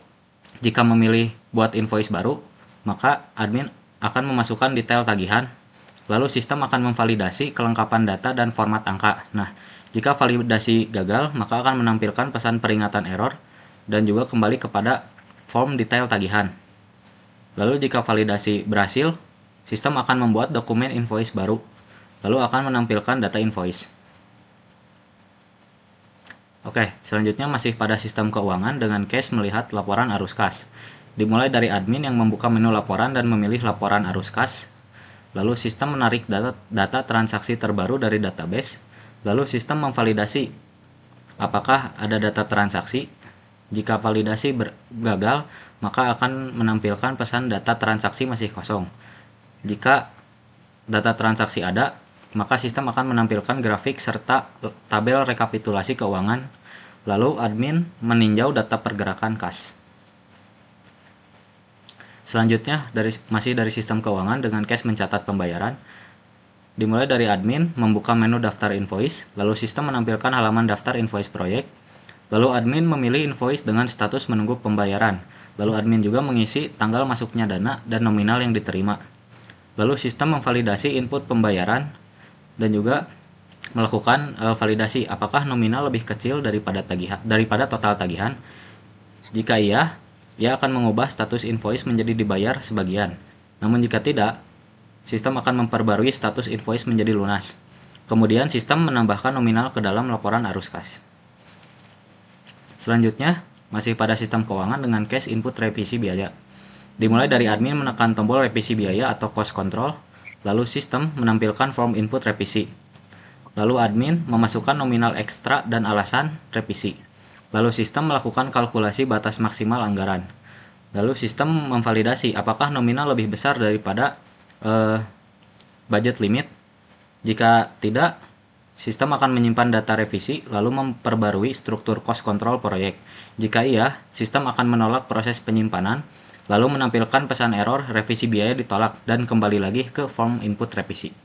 jika memilih buat invoice baru, maka admin akan memasukkan detail tagihan. Lalu sistem akan memvalidasi kelengkapan data dan format angka. Nah, jika validasi gagal, maka akan menampilkan pesan peringatan error dan juga kembali kepada form detail tagihan. Lalu jika validasi berhasil, sistem akan membuat dokumen invoice baru, lalu akan menampilkan data invoice. Oke, selanjutnya masih pada sistem keuangan dengan case melihat laporan arus kas. Dimulai dari admin yang membuka menu laporan dan memilih laporan arus kas. Lalu sistem menarik data transaksi terbaru dari database. Lalu sistem memvalidasi apakah ada data transaksi. Jika validasi gagal, maka akan menampilkan pesan data transaksi masih kosong. Jika data transaksi ada, maka sistem akan menampilkan grafik serta tabel rekapitulasi keuangan. Lalu admin meninjau data pergerakan kas. Selanjutnya masih dari sistem keuangan dengan case mencatat pembayaran. Dimulai dari admin membuka menu daftar invoice, lalu sistem menampilkan halaman daftar invoice proyek. Lalu admin memilih invoice dengan status menunggu pembayaran. Lalu admin juga mengisi tanggal masuknya dana dan nominal yang diterima. Lalu sistem memvalidasi input pembayaran dan juga melakukan validasi apakah nominal lebih kecil daripada total tagihan. Jika iya, ia akan mengubah status invoice menjadi dibayar sebagian. Namun jika tidak, sistem akan memperbarui status invoice menjadi lunas. Kemudian sistem menambahkan nominal ke dalam laporan arus kas. Selanjutnya, masih pada sistem keuangan dengan case input revisi biaya. Dimulai dari admin menekan tombol revisi biaya atau cost control, lalu sistem menampilkan form input revisi. Lalu admin memasukkan nominal ekstra dan alasan revisi. Lalu sistem melakukan kalkulasi batas maksimal anggaran. Lalu sistem memvalidasi apakah nominal lebih besar daripada budget limit. Jika tidak, sistem akan menyimpan data revisi lalu memperbarui struktur cost control proyek. Jika iya, sistem akan menolak proses penyimpanan lalu menampilkan pesan error revisi biaya ditolak dan kembali lagi ke form input revisi.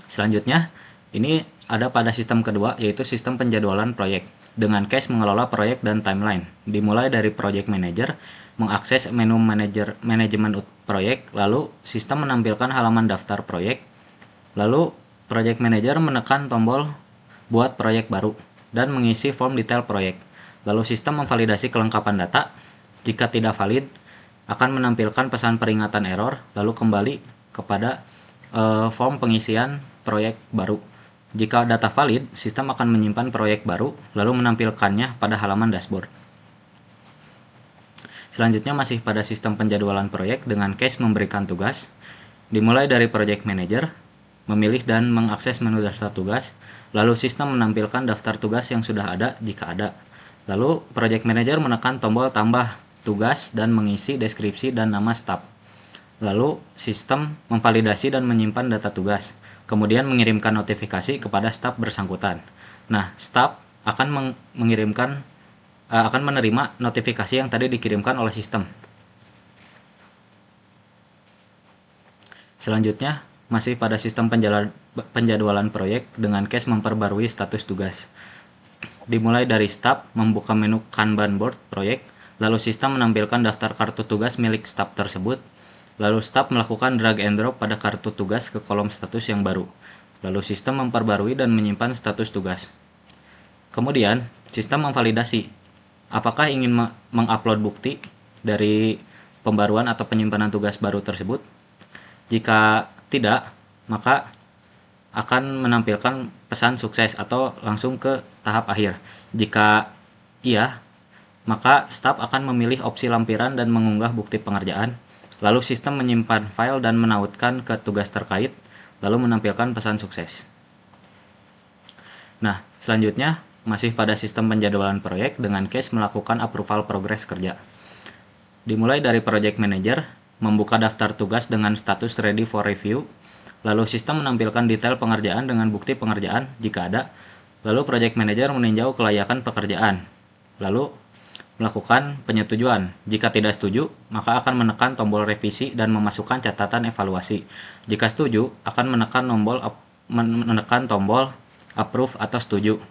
Selanjutnya, ini ada pada sistem kedua, yaitu sistem penjadwalan proyek dengan case mengelola proyek dan timeline. Dimulai dari project manager mengakses menu manajemen proyek, lalu sistem menampilkan halaman daftar proyek, lalu project manager menekan tombol buat proyek baru dan mengisi form detail proyek. Lalu sistem memvalidasi kelengkapan data. Jika tidak valid, akan menampilkan pesan peringatan error, lalu kembali kepada form pengisian proyek baru. Jika data valid, sistem akan menyimpan proyek baru, lalu menampilkannya pada halaman dashboard. Selanjutnya masih pada sistem penjadwalan proyek dengan case memberikan tugas. Dimulai dari project manager, memilih dan mengakses menu daftar tugas, lalu sistem menampilkan daftar tugas yang sudah ada jika ada. Lalu project manager menekan tombol tambah tugas dan mengisi deskripsi dan nama staf. Lalu sistem memvalidasi dan menyimpan data tugas, kemudian mengirimkan notifikasi kepada staf bersangkutan. Nah, staf akan akan menerima notifikasi yang tadi dikirimkan oleh sistem. Selanjutnya, masih pada sistem penjadwalan proyek dengan case memperbarui status tugas. Dimulai dari staf membuka menu Kanban board proyek, lalu sistem menampilkan daftar kartu tugas milik staf tersebut. Lalu staf melakukan drag and drop pada kartu tugas ke kolom status yang baru. Lalu sistem memperbarui dan menyimpan status tugas. Kemudian, sistem memvalidasi apakah ingin mengupload bukti dari pembaruan atau penyimpanan tugas baru tersebut. Jika tidak, maka akan menampilkan pesan sukses atau langsung ke tahap akhir. Jika iya, maka staf akan memilih opsi lampiran dan mengunggah bukti pengerjaan. Lalu sistem menyimpan file dan menautkan ke tugas terkait, lalu menampilkan pesan sukses. Nah, selanjutnya masih pada sistem penjadwalan proyek dengan case melakukan approval progres kerja. Dimulai dari project manager, membuka daftar tugas dengan status ready for review, lalu sistem menampilkan detail pengerjaan dengan bukti pengerjaan jika ada, lalu project manager meninjau kelayakan pekerjaan, lalu melakukan penyetujuan. Jika tidak setuju, maka akan menekan tombol revisi dan memasukkan catatan evaluasi. Jika setuju, akan menekan tombol approve atau setuju.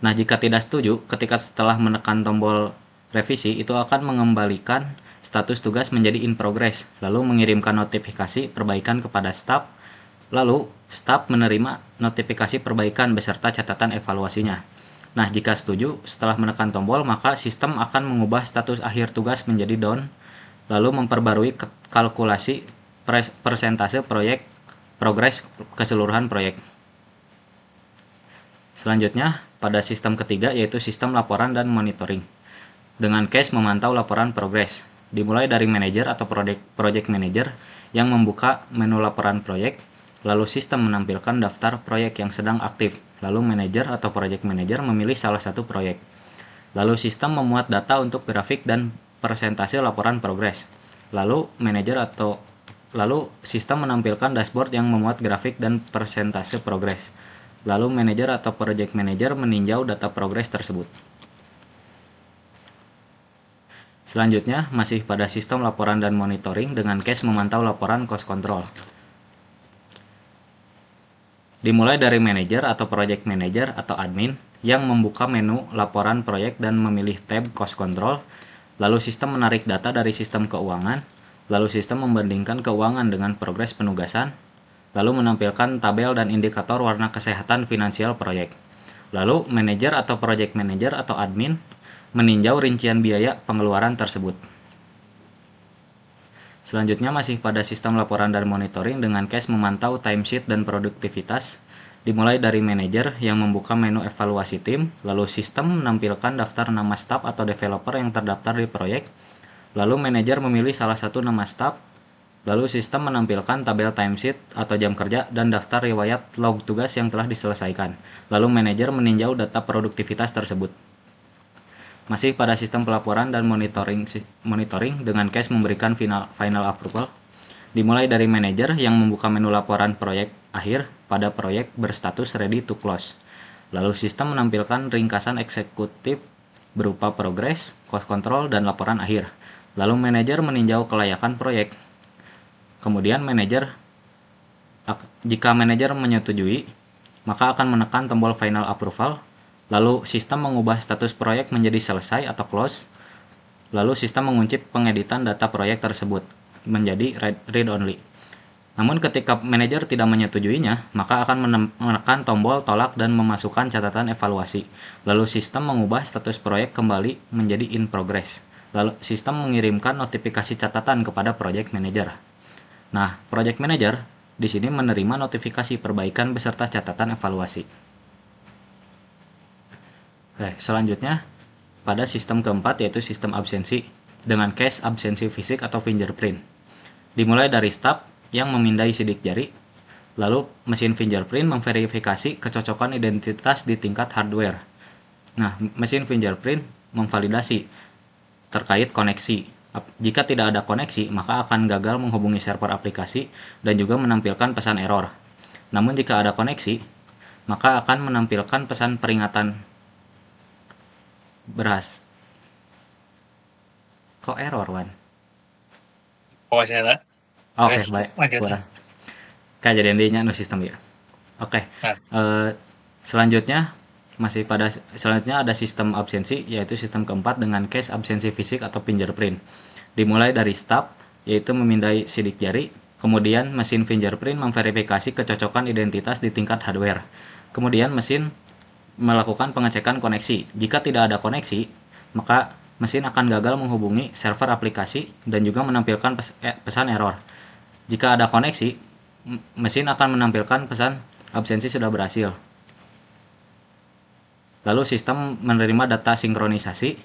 Nah, jika tidak setuju, ketika setelah menekan tombol revisi, itu akan mengembalikan status tugas menjadi in progress, lalu mengirimkan notifikasi perbaikan kepada staf, lalu staf menerima notifikasi perbaikan beserta catatan evaluasinya. Nah, jika setuju, setelah menekan tombol, maka sistem akan mengubah status akhir tugas menjadi done, lalu memperbarui kalkulasi persentase progres keseluruhan proyek. Selanjutnya, pada sistem ketiga yaitu sistem laporan dan monitoring. Dengan case memantau laporan progres, dimulai dari manajer atau project manager yang membuka menu laporan proyek, lalu sistem menampilkan daftar proyek yang sedang aktif. Lalu manajer atau project manager memilih salah satu proyek. Lalu sistem memuat data untuk grafik dan persentase laporan progres. Lalu sistem menampilkan dashboard yang memuat grafik dan persentase progres. Lalu manajer atau project manager meninjau data progres tersebut. Selanjutnya, masih pada sistem laporan dan monitoring dengan case memantau laporan cost control. Dimulai dari manajer atau project manager atau admin yang membuka menu laporan proyek dan memilih tab cost control, lalu sistem menarik data dari sistem keuangan, lalu sistem membandingkan keuangan dengan progres penugasan, lalu menampilkan tabel dan indikator warna kesehatan finansial proyek. Lalu manajer atau project manager atau admin meninjau rincian biaya pengeluaran tersebut. Selanjutnya masih pada sistem laporan dan monitoring dengan case memantau timesheet dan produktivitas. Dimulai dari manajer yang membuka menu evaluasi tim, lalu sistem menampilkan daftar nama staf atau developer yang terdaftar di proyek, Lalu manajer memilih salah satu nama staf, lalu sistem menampilkan tabel timesheet atau jam kerja dan daftar riwayat log tugas yang telah diselesaikan. Lalu manajer meninjau data produktivitas tersebut. Masih pada sistem pelaporan dan monitoring dengan case memberikan final approval. Dimulai dari manajer yang membuka menu laporan proyek akhir pada proyek berstatus ready to close. Lalu sistem menampilkan ringkasan eksekutif berupa progres, cost control, dan laporan akhir. Lalu manajer meninjau kelayakan proyek. Kemudian jika manajer menyetujui, maka akan menekan tombol final approval. Lalu sistem mengubah status proyek menjadi selesai atau close. Lalu sistem mengunci pengeditan data proyek tersebut menjadi read only. Namun ketika manajer tidak menyetujuinya, maka akan menekan tombol tolak dan memasukkan catatan evaluasi. Lalu sistem mengubah status proyek kembali menjadi in progress. Lalu sistem mengirimkan notifikasi catatan kepada project manager. Nah, project manager di sini menerima notifikasi perbaikan beserta catatan evaluasi. Oke, selanjutnya pada sistem keempat yaitu sistem absensi dengan case absensi fisik atau fingerprint. Dimulai dari staf yang memindai sidik jari, lalu mesin fingerprint memverifikasi kecocokan identitas di tingkat hardware. Nah, mesin fingerprint memvalidasi terkait koneksi. Jika tidak ada koneksi, maka akan gagal menghubungi server aplikasi dan juga menampilkan pesan error. Namun jika ada koneksi, maka akan menampilkan pesan peringatan kok error, Wan? Oh, saya Oke, terus baik. lanjut. Kejadian dinya no sistem ya. Oke. Selanjutnya ada sistem absensi yaitu sistem keempat dengan case absensi fisik atau fingerprint. Dimulai dari staf yaitu memindai sidik jari, kemudian mesin fingerprint memverifikasi kecocokan identitas di tingkat hardware. Kemudian mesin melakukan pengecekan koneksi. Jika tidak ada koneksi, maka mesin akan gagal menghubungi server aplikasi dan juga menampilkan pesan error. Jika ada koneksi, mesin akan menampilkan pesan absensi sudah berhasil. Lalu sistem menerima data sinkronisasi,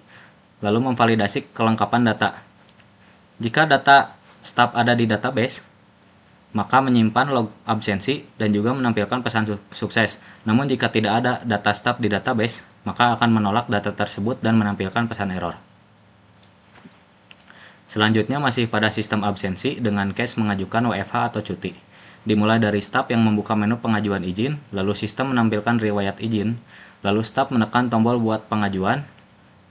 lalu memvalidasi kelengkapan data. Jika data staf ada di database, maka menyimpan log absensi dan juga menampilkan pesan sukses. Namun jika tidak ada data staf di database, maka akan menolak data tersebut dan menampilkan pesan error. Selanjutnya masih pada sistem absensi dengan case mengajukan WFH atau cuti. Dimulai dari staf yang membuka menu pengajuan izin, lalu sistem menampilkan riwayat izin, lalu staf menekan tombol buat pengajuan,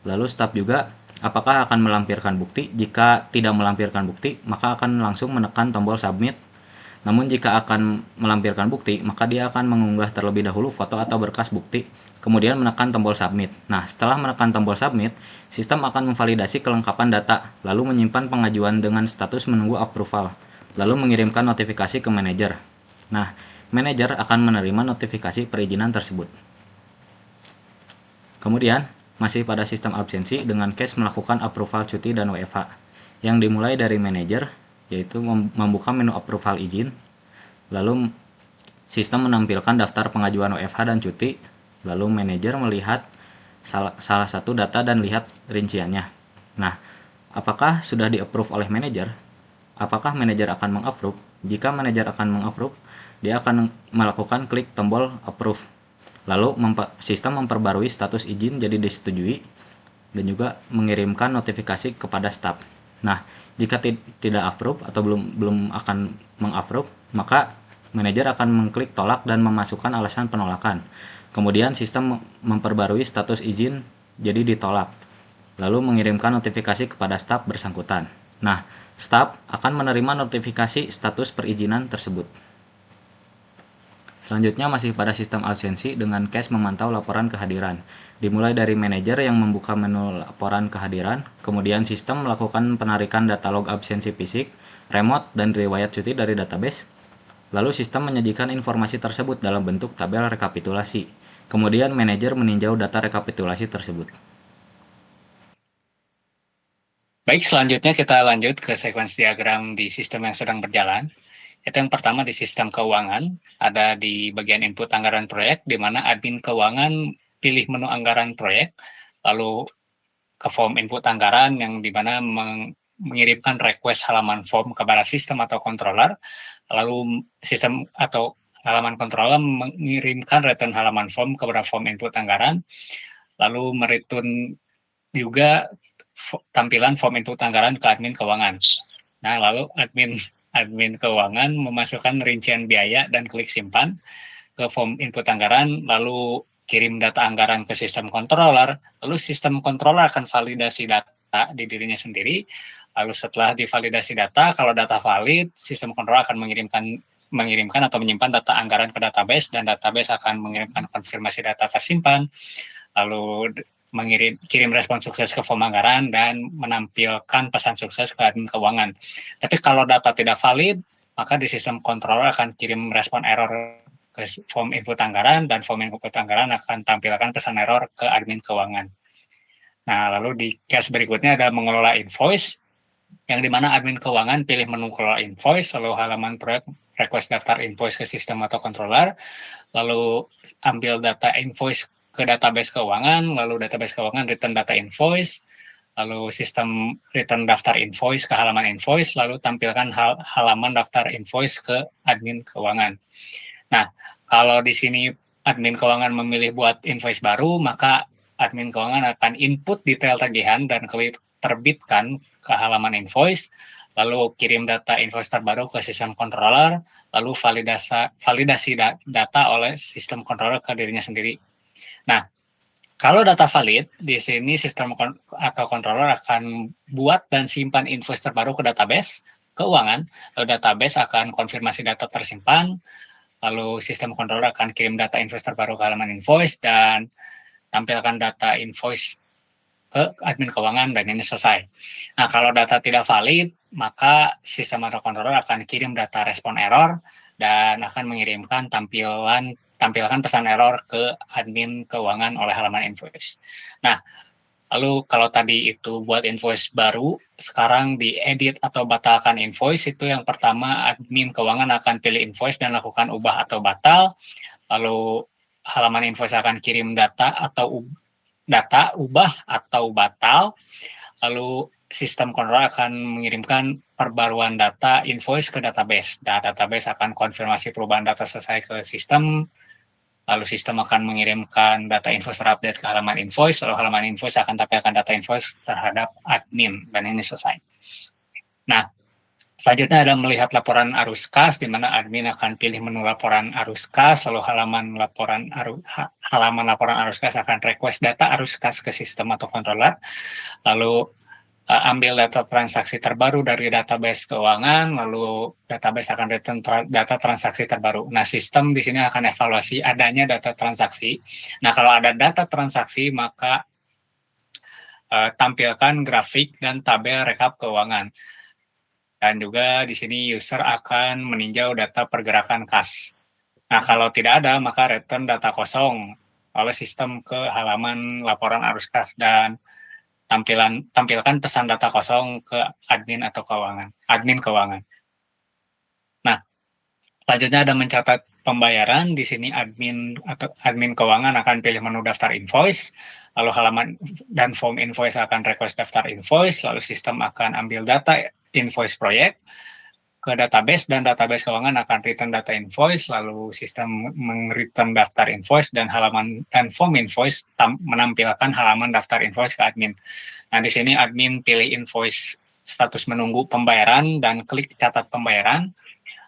lalu staf juga apakah akan melampirkan bukti. Jika tidak melampirkan bukti, maka akan langsung menekan tombol submit. Namun jika akan melampirkan bukti, maka dia akan mengunggah terlebih dahulu foto atau berkas bukti, kemudian menekan tombol submit. Nah, setelah menekan tombol submit, sistem akan memvalidasi kelengkapan data, lalu menyimpan pengajuan dengan status menunggu approval, lalu mengirimkan notifikasi ke manajer. Nah, manajer akan menerima notifikasi perizinan tersebut. Kemudian, masih pada sistem absensi dengan case melakukan approval cuti dan WFH, yang dimulai dari manajer, yaitu membuka menu approval izin, lalu sistem menampilkan daftar pengajuan WFH dan cuti, lalu manajer melihat salah satu data dan lihat rinciannya. Nah, apakah sudah di-approve oleh manajer? Apakah manajer akan meng-approve? Jika manajer akan meng-approve, dia akan melakukan klik tombol approve. Lalu sistem memperbarui status izin jadi disetujui dan juga mengirimkan notifikasi kepada staf. Nah, jika tidak approve atau belum akan meng-approve, maka manajer akan mengklik tolak dan memasukkan alasan penolakan. Kemudian sistem memperbarui status izin jadi ditolak, lalu mengirimkan notifikasi kepada staf bersangkutan. Nah, staf akan menerima notifikasi status perizinan tersebut. Selanjutnya masih pada sistem absensi dengan case memantau laporan kehadiran. Dimulai dari manajer yang membuka menu laporan kehadiran, kemudian sistem melakukan penarikan data log absensi fisik, remote, dan riwayat cuti dari database. Lalu sistem menyajikan informasi tersebut dalam bentuk tabel rekapitulasi. Kemudian manajer meninjau data rekapitulasi tersebut. Baik, selanjutnya kita lanjut ke sekuens diagram di sistem yang sedang berjalan. Itu yang pertama di sistem keuangan, ada di bagian input anggaran proyek, di mana admin keuangan pilih menu anggaran proyek, lalu ke form input anggaran yang di mana mengirimkan request halaman form kepada sistem atau controller, lalu sistem atau halaman controller mengirimkan return halaman form kepada form input anggaran, lalu mereturn juga tampilan form input anggaran ke admin keuangan. Nah, lalu admin keuangan memasukkan rincian biaya dan klik simpan ke form input anggaran, lalu kirim data anggaran ke sistem controller, lalu sistem controller akan validasi data di dirinya sendiri, lalu setelah divalidasi data, kalau data valid, sistem controller akan mengirimkan atau menyimpan data anggaran ke database, dan database akan mengirimkan konfirmasi data tersimpan, lalu kirim respon sukses ke form anggaran, dan menampilkan pesan sukses ke admin keuangan. Tapi kalau data tidak valid, maka di sistem controller akan kirim respon error ke form input anggaran, dan form input anggaran akan tampilkan pesan error ke admin keuangan. Nah, lalu di case berikutnya ada mengelola invoice, yang dimana admin keuangan pilih menu kelola invoice, lalu halaman proyek request daftar invoice ke sistem atau controller, lalu ambil data invoice ke database keuangan, lalu database keuangan return data invoice, lalu sistem return daftar invoice ke halaman invoice, lalu tampilkan halaman daftar invoice ke admin keuangan. Nah, kalau di sini admin keuangan memilih buat invoice baru, maka admin keuangan akan input detail tagihan dan klik terbitkan ke halaman invoice, lalu kirim data invoice terbaru ke sistem controller, lalu validasi data oleh sistem controller ke dirinya sendiri. Nah, kalau data valid, di sini sistem atau controller akan buat dan simpan invoice terbaru ke database keuangan, lalu database akan konfirmasi data tersimpan, lalu sistem controller akan kirim data invoice terbaru ke halaman invoice, dan tampilkan data invoice ke admin keuangan, dan ini selesai. Nah, kalau data tidak valid, maka sistem atau controller akan kirim data respon error, dan akan mengirimkan tampilkan pesan error ke admin keuangan oleh halaman invoice. Nah, lalu kalau tadi itu buat invoice baru, sekarang di edit atau batalkan invoice, itu yang pertama admin keuangan akan pilih invoice dan lakukan ubah atau batal, lalu halaman invoice akan kirim data ubah atau batal, lalu sistem controller akan mengirimkan perbaruan data invoice ke database. Dan database akan konfirmasi perubahan data selesai ke sistem, lalu sistem akan mengirimkan data invoice terupdate ke halaman invoice, lalu halaman invoice akan tampilkan data invoice terhadap admin, dan ini selesai. Nah, selanjutnya ada melihat laporan arus kas, di mana admin akan pilih menu laporan arus kas, lalu halaman laporan arus kas akan request data arus kas ke sistem atau controller, lalu ambil data transaksi terbaru dari database keuangan, lalu database akan return data transaksi terbaru. Nah, sistem di sini akan evaluasi adanya data transaksi. Nah, kalau ada data transaksi, maka tampilkan grafik dan tabel rekap keuangan. Dan juga di sini user akan meninjau data pergerakan kas. Nah, kalau tidak ada, maka return data kosong oleh sistem ke halaman laporan arus kas, dan tampilkan pesan data kosong ke admin keuangan. Nah, selanjutnya ada mencatat pembayaran. Di sini admin keuangan akan pilih menu daftar invoice, lalu halaman dan form invoice akan request daftar invoice, lalu sistem akan ambil data invoice proyek ke database, dan database keuangan akan return data invoice, lalu sistem return daftar invoice, dan form invoice menampilkan halaman daftar invoice ke admin. Nah, di sini admin pilih invoice status menunggu pembayaran dan klik catat pembayaran.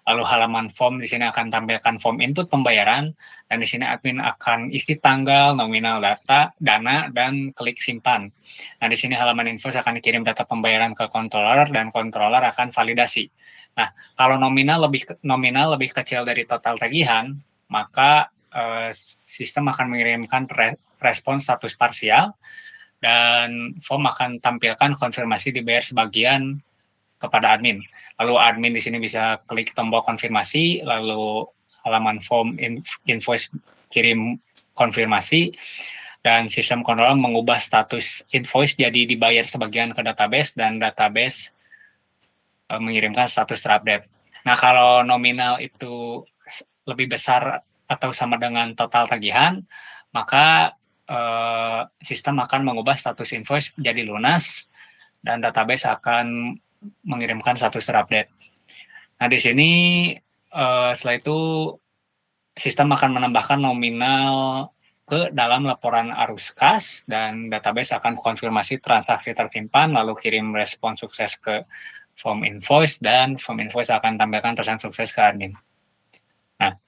Lalu halaman form di sini akan tampilkan form input pembayaran, dan di sini admin akan isi tanggal, nominal dana, dan klik simpan. Nah, di sini halaman invoice akan dikirim data pembayaran ke controller, dan controller akan validasi. Nah, kalau nominal lebih kecil dari total tagihan, maka sistem akan mengirimkan respon status parsial, dan form akan tampilkan konfirmasi dibayar sebagian kepada admin. Lalu admin di sini bisa klik tombol konfirmasi, lalu halaman form invoice kirim konfirmasi, dan sistem controller mengubah status invoice jadi dibayar sebagian ke database, dan database mengirimkan status terupdate. Nah, kalau nominal itu lebih besar atau sama dengan total tagihan, maka sistem akan mengubah status invoice jadi lunas, dan database akan mengirimkan status terupdate. Nah, di sini setelah itu sistem akan menambahkan nominal ke dalam laporan arus kas dan database akan konfirmasi transaksi tersimpan lalu kirim respon sukses ke form invoice dan form invoice akan tampilkan pesan sukses ke admin. Nah,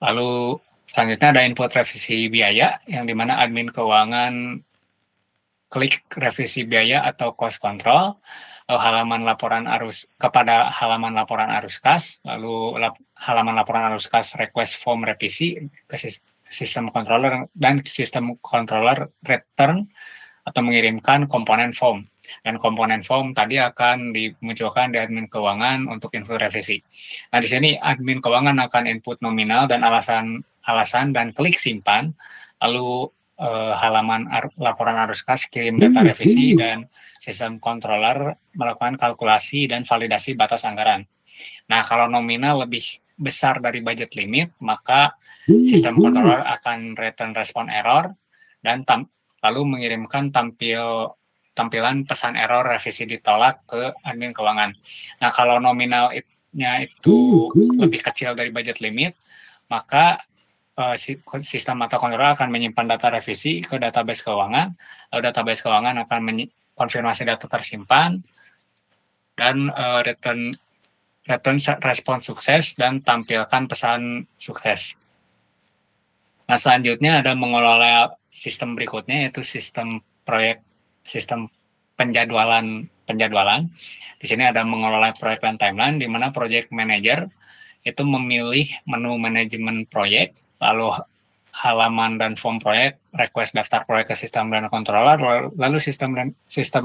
lalu selanjutnya ada input revisi biaya yang dimana admin keuangan klik revisi biaya atau cost control, lalu halaman laporan arus kepada halaman laporan arus kas, lalu halaman laporan arus kas request form revisi ke sistem controller dan sistem controller return atau mengirimkan komponen form. Dan komponen form tadi akan dimunculkan di admin keuangan untuk info revisi. Nah, di sini admin keuangan akan input nominal dan alasan dan klik simpan, lalu halaman laporan arus kas kirim data revisi dan sistem controller melakukan kalkulasi dan validasi batas anggaran. Nah, kalau nominal lebih besar dari budget limit, maka sistem controller akan return respon error dan lalu mengirimkan tampilan pesan error revisi ditolak ke admin keuangan. Nah, kalau nominalnya itu lebih kecil dari budget limit, maka sistem atau controller akan menyimpan data revisi ke database keuangan, lalu database keuangan akan konfirmasi data tersimpan dan return respon sukses dan tampilkan pesan sukses. Nah, selanjutnya ada mengelola sistem berikutnya yaitu sistem penjadwalan. Di sini ada mengelola proyek dan timeline di mana project manager itu memilih menu manajemen proyek, lalu halaman dan form proyek, request daftar proyek ke sistem dan controller, lalu sistem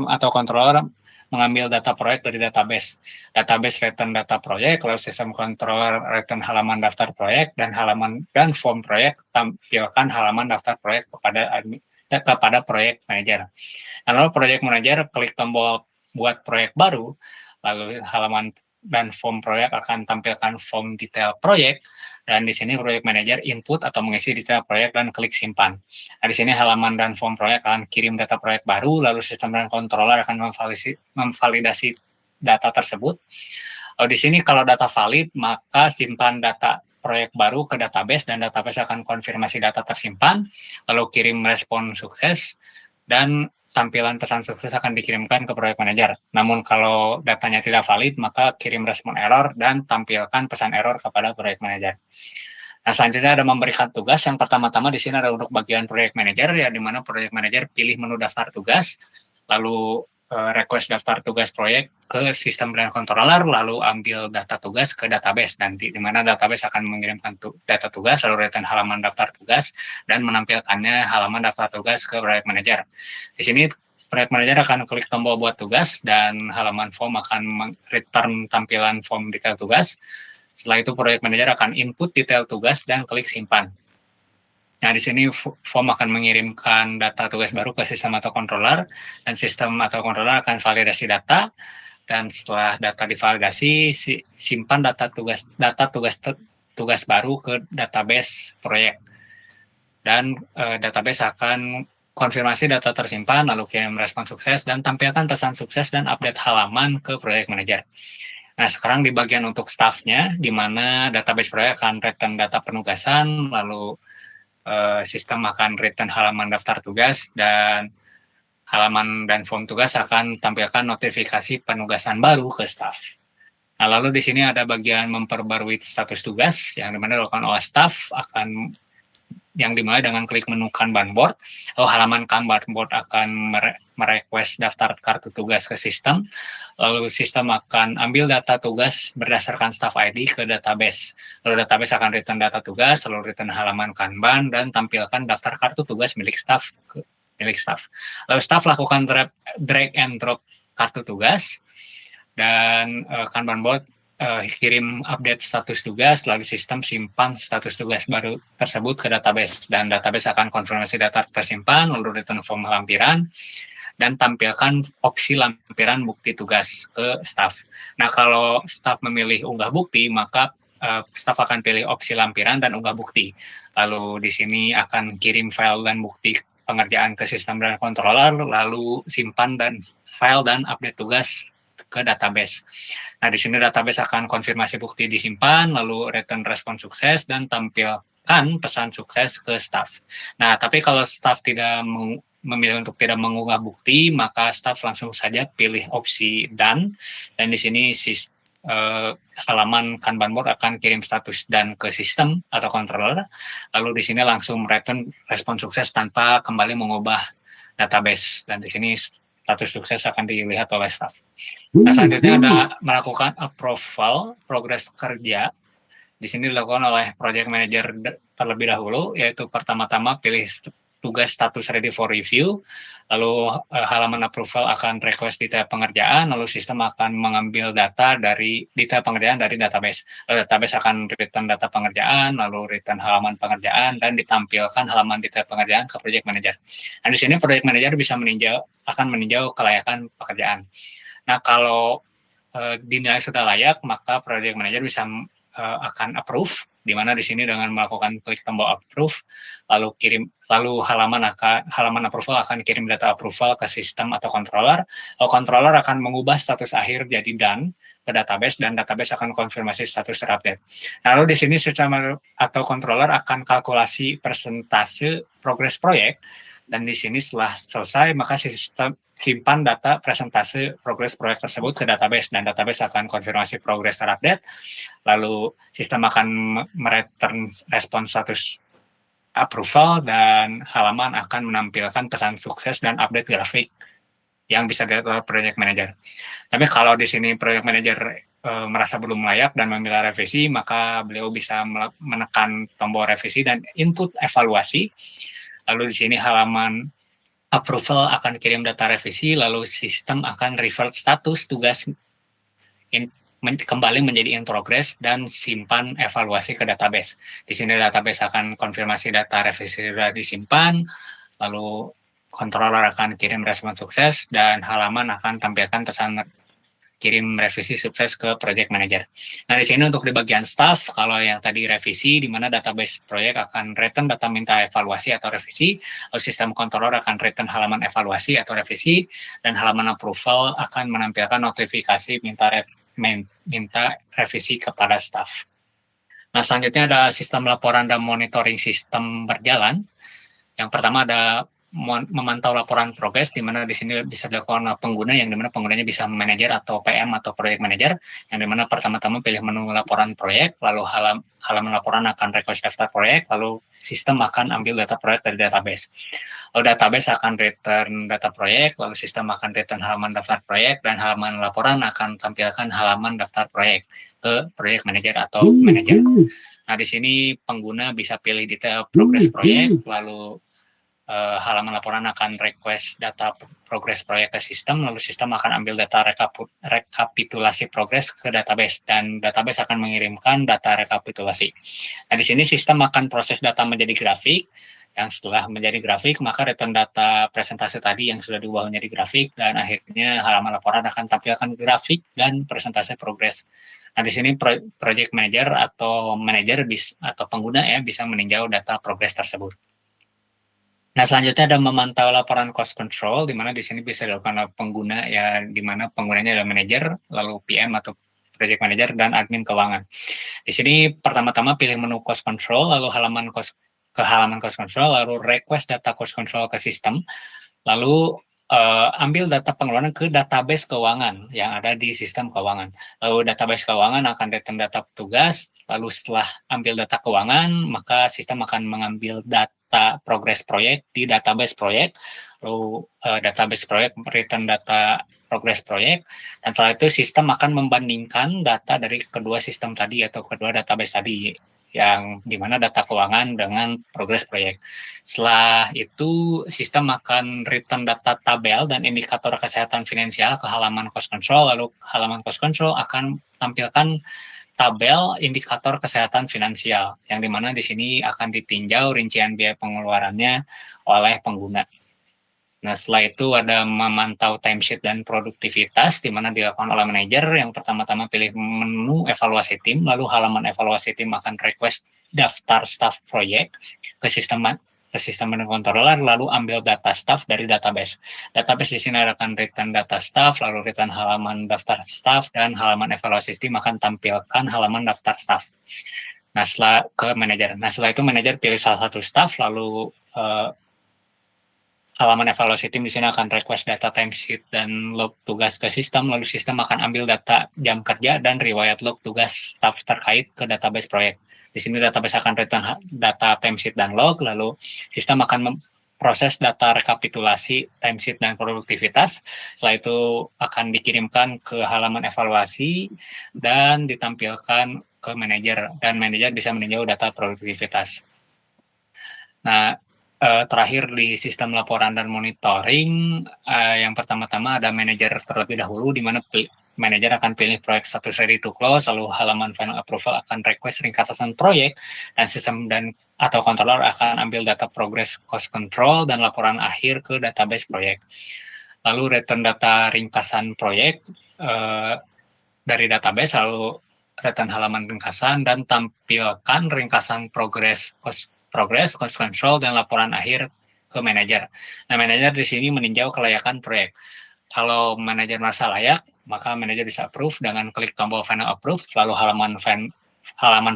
atau controller mengambil data proyek dari database return data proyek, lalu sistem controller return halaman daftar proyek dan halaman dan form proyek tampilkan halaman daftar proyek kepada proyek manager. Lalu proyek manager klik tombol buat proyek baru, lalu halaman dan form proyek akan tampilkan form detail proyek, dan di sini proyek manager input atau mengisi detail proyek dan klik simpan. Nah, di sini halaman dan form proyek akan kirim data proyek baru, lalu sistem dan controller akan memvalidasi data tersebut. Lalu di sini kalau data valid, maka simpan data proyek baru ke database dan database akan konfirmasi data tersimpan, lalu kirim respon sukses, dan tampilan pesan sukses akan dikirimkan ke proyek manager. Namun kalau datanya tidak valid, maka kirim respon error dan tampilkan pesan error kepada proyek manager. Nah, selanjutnya ada memberikan tugas. Yang pertama-tama di sini ada untuk bagian proyek manager, ya, di mana proyek manager pilih menu daftar tugas, lalu request daftar tugas proyek ke sistem dan controller, lalu ambil data tugas ke database, dan di mana database akan mengirimkan data tugas, lalu return halaman daftar tugas, dan menampilkannya halaman daftar tugas ke proyek manager. Di sini proyek manager akan klik tombol buat tugas, dan halaman form akan return tampilan form detail tugas. Setelah itu proyek manager akan input detail tugas dan klik simpan. Nah, di sini form akan mengirimkan data tugas baru ke sistem atau controller, dan sistem atau controller akan validasi data, dan setelah data divalidasi, simpan data tugas baru ke database proyek. Dan database akan konfirmasi data tersimpan, lalu kirim respon sukses, dan tampilkan pesan sukses dan update halaman ke proyek manager. Nah, sekarang di bagian untuk staff-nya, di mana database proyek akan return data penugasan, lalu sistem akan return halaman daftar tugas, dan halaman dan form tugas akan tampilkan notifikasi penugasan baru ke staff. Nah, lalu di sini ada bagian memperbarui status tugas yang dimana dilakukan oleh staff akan yang dimulai dengan klik menu Kanban board. Lalu halaman Kanban board akan merequest daftar kartu tugas ke sistem. Lalu sistem akan ambil data tugas berdasarkan staff ID ke database. Lalu database akan return data tugas, lalu return halaman Kanban, dan tampilkan daftar kartu tugas milik staff. Lalu staff lakukan drag and drop kartu tugas, dan Kanban board kirim update status tugas, lalu sistem simpan status tugas baru tersebut ke database, dan database akan konfirmasi data tersimpan, lalu return form lampiran, dan tampilkan opsi lampiran bukti tugas ke staff. Nah, kalau staff memilih unggah bukti, maka staff akan pilih opsi lampiran dan unggah bukti. Lalu di sini akan kirim file dan bukti pengerjaan ke sistem dan controller, lalu simpan dan file dan update tugas ke database. Nah, di sini database akan konfirmasi bukti disimpan, lalu return respon sukses, dan tampilkan pesan sukses ke staff. Nah, tapi kalau staff tidak memilih untuk tidak mengunggah bukti, maka staff langsung saja pilih opsi done, dan di sini halaman Kanban board akan kirim status done ke sistem atau controller, lalu di sini langsung return respon sukses tanpa kembali mengubah database, dan di sini status sukses akan dilihat oleh staff. Nah, selanjutnya ada melakukan approval progres kerja. Di sini dilakukan oleh project manager terlebih dahulu, yaitu pertama-tama pilih tugas status ready for review, lalu halaman approval akan request detail pengerjaan, lalu sistem akan mengambil data dari detail pengerjaan dari database. Lalu database akan return data pengerjaan, lalu return halaman pengerjaan, dan ditampilkan halaman detail pengerjaan ke project manager. Nah, di sini project manager bisa akan meninjau kelayakan pekerjaan. Nah, kalau dinilai sudah layak, maka project manager bisa akan approve, di mana di sini dengan melakukan klik tombol approve, lalu halaman approval akan kirim data approval ke sistem atau controller. Lalu controller akan mengubah status akhir jadi done ke database, dan database akan konfirmasi status terupdate. Lalu di sini sistem atau controller akan kalkulasi persentase progres proyek, dan di sini setelah selesai maka sistem simpan data presentase progres proyek tersebut ke database, dan database akan konfirmasi progres terupdate, lalu sistem akan mereturn respon status approval, dan halaman akan menampilkan pesan sukses dan update grafik yang bisa dilihat oleh project manager. Tapi kalau di sini project manager merasa belum layak dan memilih revisi, maka beliau bisa menekan tombol revisi dan input evaluasi. Lalu di sini halaman approval akan kirim data revisi, lalu sistem akan revert status tugas kembali menjadi in progress, dan simpan evaluasi ke database. Di sini database akan konfirmasi data revisi sudah disimpan, lalu controller akan kirim respon sukses, dan halaman akan tampilkan pesan kirim revisi sukses ke project manager. Nah, di sini untuk di bagian staff, kalau yang tadi revisi, di mana database proyek akan return data minta evaluasi atau revisi, lalu sistem controller akan return halaman evaluasi atau revisi, dan halaman approval akan menampilkan notifikasi minta revisi kepada staff. Nah, selanjutnya ada sistem laporan dan monitoring sistem berjalan. Yang pertama ada memantau laporan progres, di mana di sini bisa dilakukan pengguna, yang dimana penggunanya bisa manajer atau PM atau project manager, yang dimana pertama-tama pilih menu laporan proyek, lalu halaman laporan akan request daftar proyek, lalu sistem akan ambil data proyek dari database. Lalu database akan return data proyek, lalu sistem akan return halaman daftar proyek, dan halaman laporan akan tampilkan halaman daftar proyek ke project manager atau manager. Nah, di sini pengguna bisa pilih detail progres proyek, lalu halaman laporan akan request data progres proyek ke sistem, lalu sistem akan ambil data rekapitulasi progres ke database, dan database akan mengirimkan data rekapitulasi. Nah, di sini sistem akan proses data menjadi grafik, yang setelah menjadi grafik, maka return data presentasi tadi yang sudah diubah menjadi grafik, dan akhirnya halaman laporan akan tampilkan grafik dan presentasi progres. Nah, di sini project manager atau manager atau pengguna ya bisa meninjau data progres tersebut. Nah, selanjutnya ada memantau laporan cost control, di mana di sini bisa dilakukan oleh pengguna, ya, di mana penggunanya adalah manajer, lalu PM atau project manager, dan admin keuangan. Di sini pertama-tama pilih menu cost control, lalu halaman cost control, lalu request data cost control ke sistem, lalu ambil data pengeluaran ke database keuangan yang ada di sistem keuangan. Lalu database keuangan akan return data petugas, lalu setelah ambil data keuangan, maka sistem akan mengambil data progres proyek di database proyek, lalu database proyek return data progres proyek, dan setelah itu sistem akan membandingkan data dari kedua sistem tadi atau kedua database tadi, yang dimana data keuangan dengan progres proyek. Setelah itu sistem akan return data tabel dan indikator kesehatan finansial ke halaman cost control, lalu halaman cost control akan tampilkan tabel indikator kesehatan finansial, yang dimana di sini akan ditinjau rincian biaya pengeluarannya oleh pengguna. Nah, setelah itu ada memantau timesheet dan produktivitas, di mana dilakukan oleh manajer. Yang pertama-tama pilih menu evaluasi tim, lalu halaman evaluasi tim akan request daftar staff proyek ke sistem ke sistem dan controller, lalu ambil data staff dari database. Database di sini akan return data staff, lalu return halaman daftar staff, dan halaman evaluasi sistem akan tampilkan halaman daftar staff. Nah, setelah ke manajer. Nah, setelah itu manajer pilih salah satu staff, lalu halaman evaluasi tim di sini akan request data timesheet dan log tugas ke sistem, lalu sistem akan ambil data jam kerja dan riwayat log tugas staff terkait ke database proyek. Di sini database akan return data timesheet dan log, lalu sistem akan memproses data rekapitulasi timesheet dan produktivitas. Setelah itu akan dikirimkan ke halaman evaluasi dan ditampilkan ke manajer, dan manajer bisa meninjau data produktivitas. Nah, terakhir di sistem laporan dan monitoring, yang pertama-tama ada manajer terlebih dahulu, di mana manajer akan pilih proyek status ready to close, lalu halaman final approval akan request ringkasan proyek, dan sistem atau controller akan ambil data progress cost control dan laporan akhir ke database proyek. Lalu return data ringkasan proyek dari database, lalu return halaman ringkasan dan tampilkan ringkasan progress cost control dan laporan akhir ke manajer. Nah, manajer di sini meninjau kelayakan proyek. Kalau manajer merasa layak, maka manajer bisa approve dengan klik tombol final approve, lalu halaman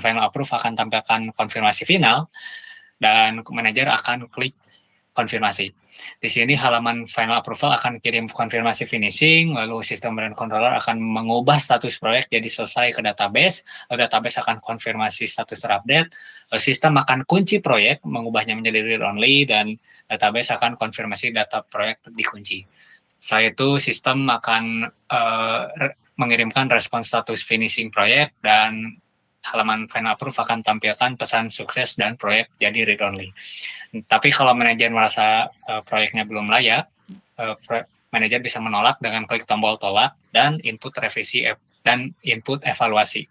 final approve akan tampilkan konfirmasi final, dan manajer akan klik konfirmasi. Di sini halaman final approval akan kirim konfirmasi finishing, lalu sistem dan controller akan mengubah status proyek jadi selesai ke database, lalu database akan konfirmasi status terupdate, lalu sistem akan kunci proyek, mengubahnya menjadi read only, dan database akan konfirmasi data proyek dikunci. Setelah itu sistem akan mengirimkan respon status finishing proyek, dan halaman final approve akan tampilkan pesan sukses dan proyek jadi read only. Tapi kalau manajer merasa proyeknya belum layak, manajer bisa menolak dengan klik tombol tolak dan input revisi dan input evaluasi.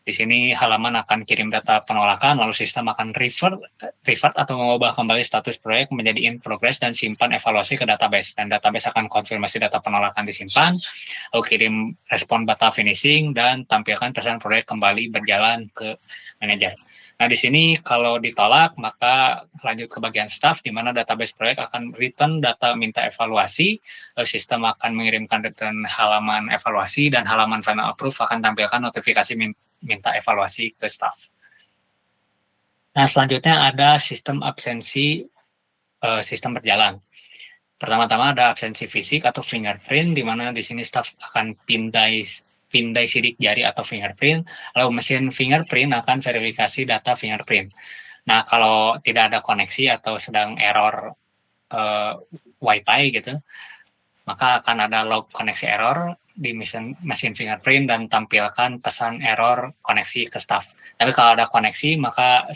Di sini halaman akan kirim data penolakan, lalu sistem akan revert atau mengubah kembali status proyek menjadi in progress dan simpan evaluasi ke database. Dan database akan konfirmasi data penolakan disimpan, lalu kirim respon data finishing, dan tampilkan pesan proyek kembali berjalan ke manajer. Nah, di sini kalau ditolak, maka lanjut ke bagian staff, di mana database proyek akan return data minta evaluasi, lalu sistem akan mengirimkan return halaman evaluasi, dan halaman final approve akan tampilkan notifikasi minta evaluasi ke staff. Nah, selanjutnya ada sistem absensi sistem berjalan. Pertama-tama ada absensi fisik atau fingerprint, di mana di sini staff akan pindai sidik jari atau fingerprint, lalu mesin fingerprint akan verifikasi data fingerprint. Nah, kalau tidak ada koneksi atau sedang error Wi-Fi gitu, maka akan ada log koneksi error di mesin fingerprint dan tampilkan pesan error koneksi ke staff. Tapi kalau ada koneksi, maka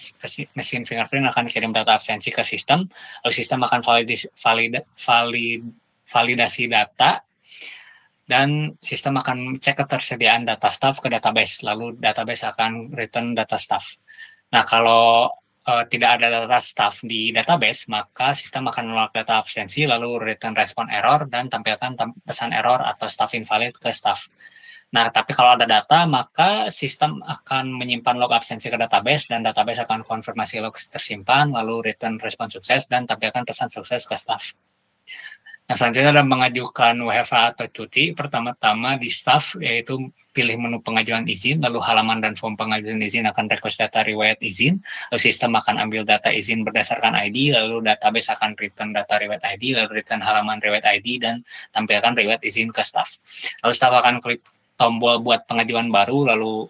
mesin fingerprint akan kirim data absensi ke sistem, lalu sistem akan validasi data, dan sistem akan cek ketersediaan data staff ke database, lalu database akan return data staff. Nah, kalau tidak ada data staff di database, maka sistem akan menolak data absensi, lalu return respon error, dan tampilkan pesan error atau staff invalid ke staff. Nah, tapi kalau ada data, maka sistem akan menyimpan log absensi ke database, dan database akan konfirmasi log tersimpan, lalu return respon sukses, dan tampilkan pesan sukses ke staff. Nah, selanjutnya ada mengajukan WFH atau cuti. Pertama-tama di staff, yaitu pilih menu pengajuan izin, lalu halaman dan form pengajuan izin akan request data riwayat izin, lalu sistem akan ambil data izin berdasarkan ID, lalu database akan return data riwayat ID, lalu return halaman riwayat ID, dan tampilkan riwayat izin ke staff. Lalu staff akan klik tombol buat pengajuan baru, lalu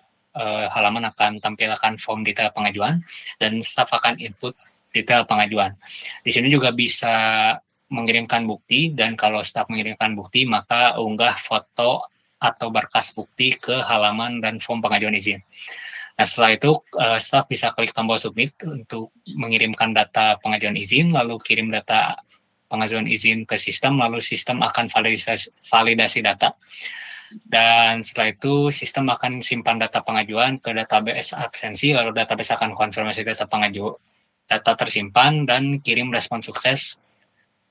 halaman akan tampilkan form detail pengajuan, dan staff akan input detail pengajuan. Di sini juga bisa mengirimkan bukti, dan kalau staff mengirimkan bukti, maka unggah foto atau berkas bukti ke halaman dan form pengajuan izin. Nah, setelah itu staff bisa klik tombol submit untuk mengirimkan data pengajuan izin, lalu kirim data pengajuan izin ke sistem, lalu sistem akan validasi data. Dan setelah itu sistem akan simpan data pengajuan ke database absensi, lalu database akan konfirmasi data tersimpan dan kirim respon sukses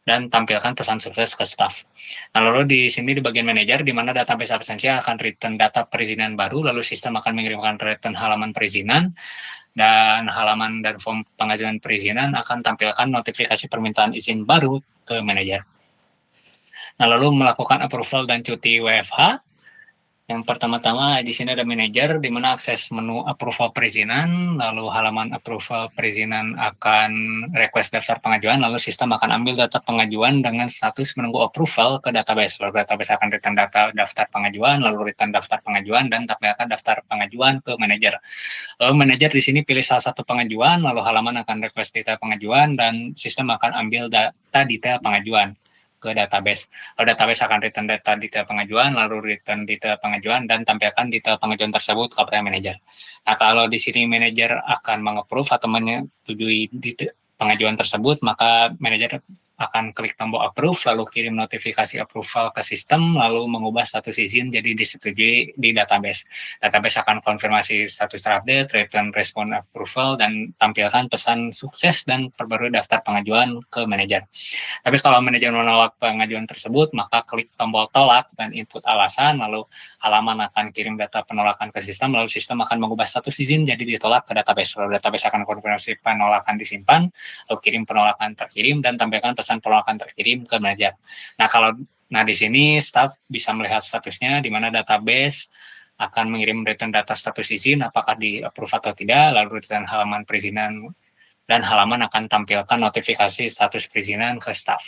dan tampilkan pesan sukses ke staff. Nah, lalu di sini di bagian manajer, di mana database absensi akan return data perizinan baru, lalu sistem akan mengirimkan return halaman perizinan, dan halaman dan form pengajuan perizinan akan tampilkan notifikasi permintaan izin baru ke manajer. Nah, lalu melakukan approval dan cuti WFH. Yang pertama-tama di sini ada manajer, di mana akses menu approval perizinan, lalu halaman approval perizinan akan request daftar pengajuan, lalu sistem akan ambil data pengajuan dengan status menunggu approval ke database. Lalu database akan return data daftar pengajuan, lalu return daftar pengajuan, dan tampilkan daftar pengajuan ke manajer. Lalu manajer di sini pilih salah satu pengajuan, lalu halaman akan request detail pengajuan, dan sistem akan ambil data detail pengajuan ke database. Lalu database akan return data detail pengajuan, lalu return detail pengajuan, dan tampilkan detail pengajuan tersebut kepada manajer. Nah, kalau di sini manajer akan meng-approve atau menyetujui pengajuan tersebut, maka manajer akan klik tombol approve, lalu kirim notifikasi approval ke sistem, lalu mengubah status izin jadi disetujui di database. Database akan konfirmasi status terupdate, return respon approval, dan tampilkan pesan sukses dan perbarui daftar pengajuan ke manajer. Tapi kalau manajer menolak pengajuan tersebut, maka klik tombol tolak dan input alasan, lalu halaman akan kirim data penolakan ke sistem, lalu sistem akan mengubah status izin jadi ditolak ke database. Lalu database akan konfirmasi penolakan disimpan, lalu kirim penolakan terkirim, dan tampilkan pesan penolakan terkirim ke manajer. Nah, di sini staff bisa melihat statusnya, di mana database akan mengirim return data status izin, apakah di approve atau tidak, lalu return halaman perizinan, dan halaman akan tampilkan notifikasi status perizinan ke staff.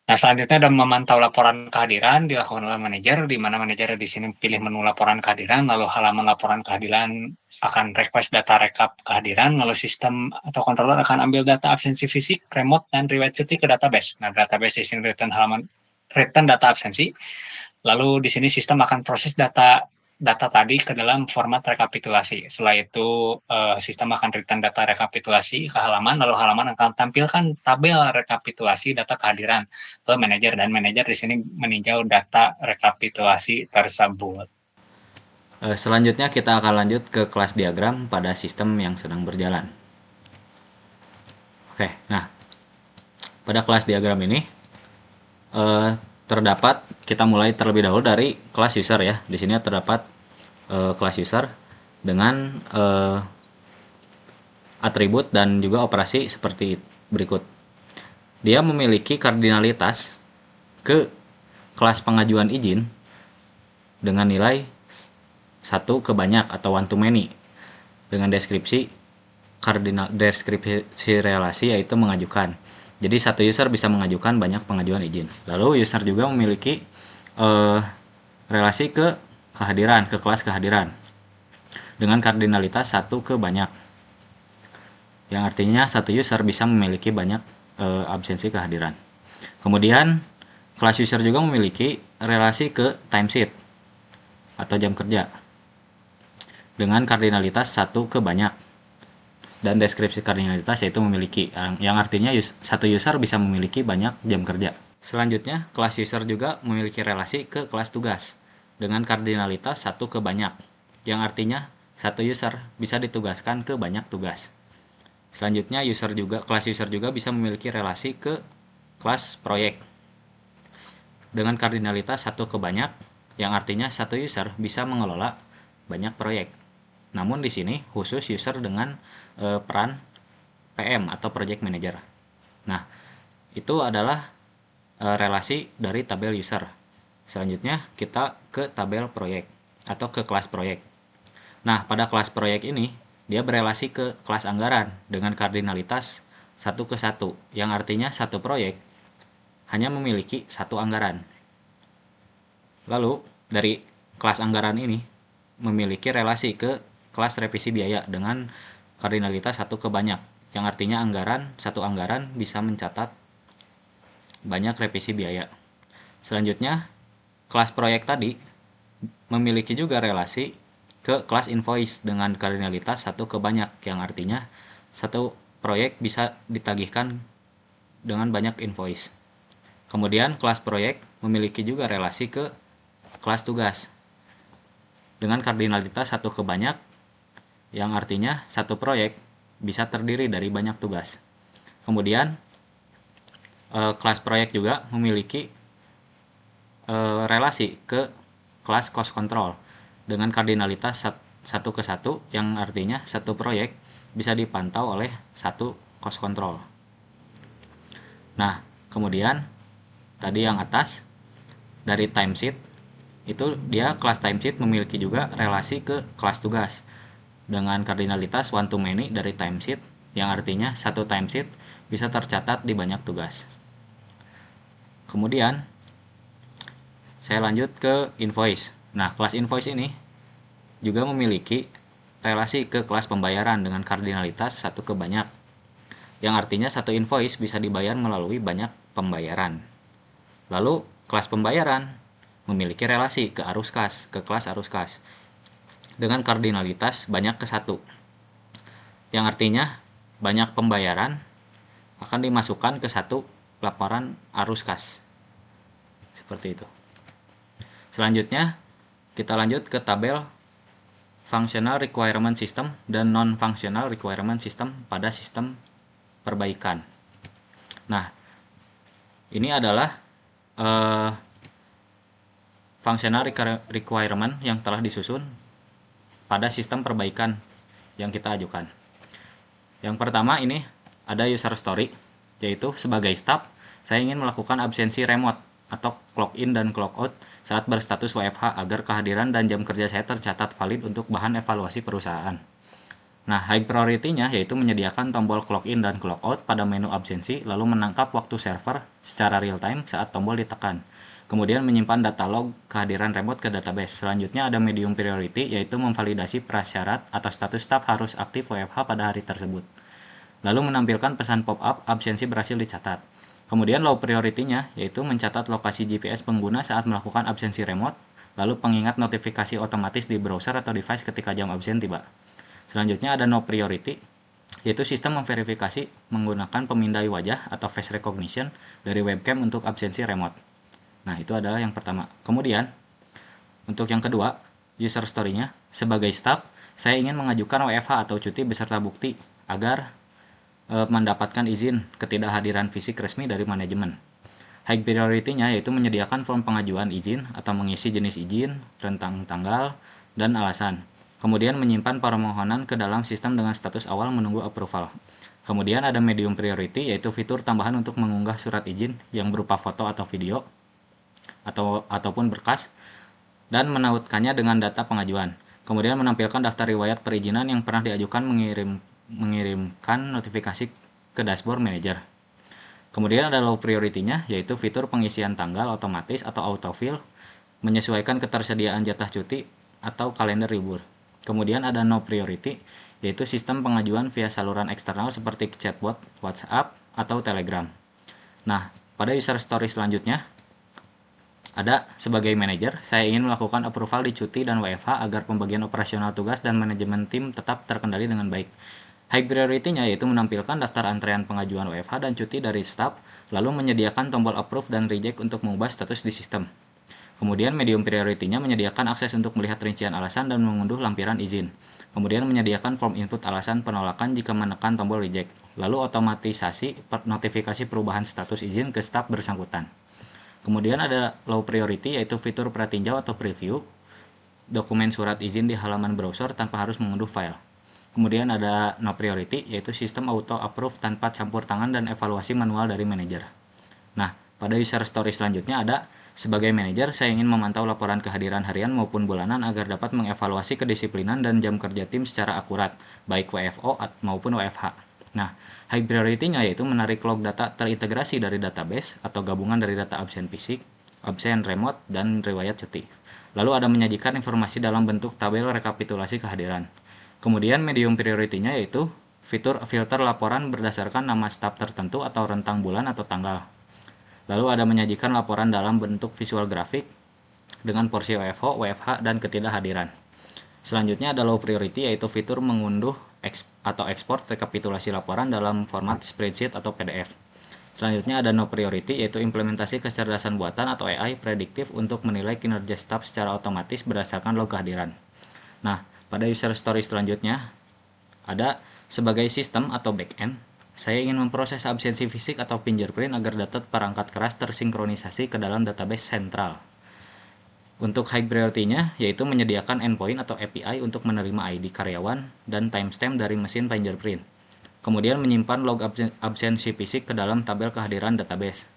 Nah, selanjutnya ada memantau laporan kehadiran dilakukan oleh manajer, di mana manajer di sini pilih menu laporan kehadiran, lalu halaman laporan kehadiran akan request data rekap kehadiran, lalu sistem atau controller akan ambil data absensi fisik, remote, dan riwayat cuti ke database. Nah, database di sini return data absensi, lalu di sini sistem akan proses data tadi ke dalam format rekapitulasi. Setelah itu sistem akan return data rekapitulasi ke halaman, lalu halaman akan tampilkan tabel rekapitulasi data kehadiran ke manajer, dan manajer di sini meninjau data rekapitulasi tersebut. Selanjutnya kita akan lanjut ke kelas diagram pada sistem yang sedang berjalan. Oke, nah pada kelas diagram ini terdapat, kita mulai terlebih dahulu dari kelas user ya. Di sini terdapat kelas user dengan atribut dan juga operasi seperti berikut. Dia memiliki kardinalitas ke kelas pengajuan izin dengan nilai 1 ke banyak atau one to many, dengan deskripsi relasi yaitu mengajukan. Jadi satu user bisa mengajukan banyak pengajuan izin. Lalu user juga memiliki relasi ke kehadiran, ke kelas kehadiran dengan kardinalitas 1 ke banyak. Yang artinya satu user bisa memiliki banyak absensi kehadiran. Kemudian kelas user juga memiliki relasi ke timesheet atau jam kerja dengan kardinalitas 1 ke banyak. Dan deskripsi kardinalitas yaitu memiliki, yang artinya satu user bisa memiliki banyak jam kerja. Selanjutnya, kelas user juga memiliki relasi ke kelas tugas dengan kardinalitas 1 ke banyak, yang artinya satu user bisa ditugaskan ke banyak tugas. Selanjutnya, kelas user juga bisa memiliki relasi ke kelas proyek dengan kardinalitas 1 ke banyak, yang artinya satu user bisa mengelola banyak proyek. Namun di sini khusus user dengan peran PM atau Project Manager. Nah, itu adalah relasi dari tabel user. Selanjutnya kita ke tabel proyek atau ke kelas proyek. Nah, pada kelas proyek ini dia berelasi ke kelas anggaran dengan kardinalitas 1 ke 1, yang artinya satu proyek hanya memiliki satu anggaran. Lalu dari kelas anggaran ini memiliki relasi ke kelas revisi biaya dengan kardinalitas 1 ke banyak, yang artinya satu anggaran bisa mencatat banyak revisi biaya. Selanjutnya, kelas proyek tadi memiliki juga relasi ke kelas invoice dengan kardinalitas 1 ke banyak, yang artinya satu proyek bisa ditagihkan dengan banyak invoice. Kemudian kelas proyek memiliki juga relasi ke kelas tugas dengan kardinalitas 1 ke banyak, yang artinya satu proyek bisa terdiri dari banyak tugas. Kemudian kelas proyek juga memiliki relasi ke kelas cost control dengan kardinalitas 1:1, yang artinya satu proyek bisa dipantau oleh satu cost control. Nah, kemudian tadi yang atas dari timesheet itu dia kelas timesheet memiliki juga relasi ke kelas tugas dengan kardinalitas one to many dari timesheet, yang artinya satu timesheet bisa tercatat di banyak tugas. Kemudian saya lanjut ke invoice. Nah, kelas invoice ini juga memiliki relasi ke kelas pembayaran dengan kardinalitas 1 ke banyak, yang artinya satu invoice bisa dibayar melalui banyak pembayaran. Lalu kelas pembayaran memiliki relasi ke arus kas, ke kelas arus kas dengan kardinalitas banyak ke 1, yang artinya banyak pembayaran akan dimasukkan ke satu laporan arus kas. Seperti itu. Selanjutnya kita lanjut ke tabel Functional Requirement System dan Non-Functional Requirement System pada sistem perbaikan. Nah, ini adalah Functional Requirement yang telah disusun pada sistem perbaikan yang kita ajukan. Yang pertama ini ada user story, yaitu sebagai staff, saya ingin melakukan absensi remote atau clock in dan clock out saat berstatus WFH agar kehadiran dan jam kerja saya tercatat valid untuk bahan evaluasi perusahaan. Nah, high priority-nya yaitu menyediakan tombol clock in dan clock out pada menu absensi, lalu menangkap waktu server secara real time saat tombol ditekan. Kemudian menyimpan data log kehadiran remote ke database. Selanjutnya ada medium priority, yaitu memvalidasi prasyarat atau status staf harus aktif WFH pada hari tersebut. Lalu menampilkan pesan pop-up absensi berhasil dicatat. Kemudian low priority-nya yaitu mencatat lokasi GPS pengguna saat melakukan absensi remote, lalu pengingat notifikasi otomatis di browser atau device ketika jam absen tiba. Selanjutnya ada no priority, yaitu sistem memverifikasi menggunakan pemindai wajah atau face recognition dari webcam untuk absensi remote. Nah, itu adalah yang pertama. Kemudian, untuk yang kedua, user story-nya, sebagai staff, saya ingin mengajukan WFH atau cuti beserta bukti agar mendapatkan izin ketidakhadiran fisik resmi dari manajemen. High priority-nya yaitu menyediakan form pengajuan izin atau mengisi jenis izin, rentang tanggal, dan alasan. Kemudian menyimpan permohonan ke dalam sistem dengan status awal menunggu approval. Kemudian ada medium priority, yaitu fitur tambahan untuk mengunggah surat izin yang berupa foto atau video ataupun berkas dan menautkannya dengan data pengajuan. Kemudian menampilkan daftar riwayat perizinan yang pernah diajukan mengirimkan notifikasi ke dashboard manager. Kemudian ada low priority-nya, yaitu fitur pengisian tanggal otomatis atau autofill, menyesuaikan ketersediaan jatah cuti atau kalender libur. Kemudian ada no priority, yaitu sistem pengajuan via saluran eksternal seperti chatbot, WhatsApp, atau Telegram. Nah, pada user story selanjutnya, ada sebagai manajer, saya ingin melakukan approval di cuti dan WFH agar pembagian operasional tugas dan manajemen tim tetap terkendali dengan baik. High priority-nya yaitu menampilkan daftar antrean pengajuan WFH dan cuti dari staff, lalu menyediakan tombol approve dan reject untuk mengubah status di sistem. Kemudian medium priority-nya menyediakan akses untuk melihat rincian alasan dan mengunduh lampiran izin. Kemudian menyediakan form input alasan penolakan jika menekan tombol reject. Lalu otomatisasi notifikasi perubahan status izin ke staf bersangkutan. Kemudian ada low priority, yaitu fitur pratinjau atau preview dokumen surat izin di halaman browser tanpa harus mengunduh file. Kemudian ada no priority, yaitu sistem auto approve tanpa campur tangan dan evaluasi manual dari manajer. Nah, pada user story selanjutnya ada sebagai manajer, saya ingin memantau laporan kehadiran harian maupun bulanan agar dapat mengevaluasi kedisiplinan dan jam kerja tim secara akurat, baik WFO maupun WFH. Nah, high priority-nya yaitu menarik log data terintegrasi dari database atau gabungan dari data absen fisik, absen remote, dan riwayat cuti. Lalu ada menyajikan informasi dalam bentuk tabel rekapitulasi kehadiran. Kemudian medium priority-nya yaitu fitur filter laporan berdasarkan nama staf tertentu atau rentang bulan atau tanggal. Lalu ada menyajikan laporan dalam bentuk visual grafik dengan porsi WFO, WFH, dan ketidakhadiran. Selanjutnya ada low priority, yaitu fitur mengunduh atau ekspor rekapitulasi laporan dalam format spreadsheet atau PDF. Selanjutnya ada no priority, yaitu implementasi kecerdasan buatan atau AI prediktif untuk menilai kinerja staf secara otomatis berdasarkan log kehadiran. Nah, pada user story selanjutnya ada sebagai sistem atau backend, Saya ingin memproses absensi fisik atau fingerprint agar data perangkat keras tersinkronisasi ke dalam database sentral. Untuk high priority-nya, yaitu menyediakan endpoint atau API untuk menerima ID karyawan dan timestamp dari mesin fingerprint. Kemudian menyimpan log absensi fisik ke dalam tabel kehadiran database.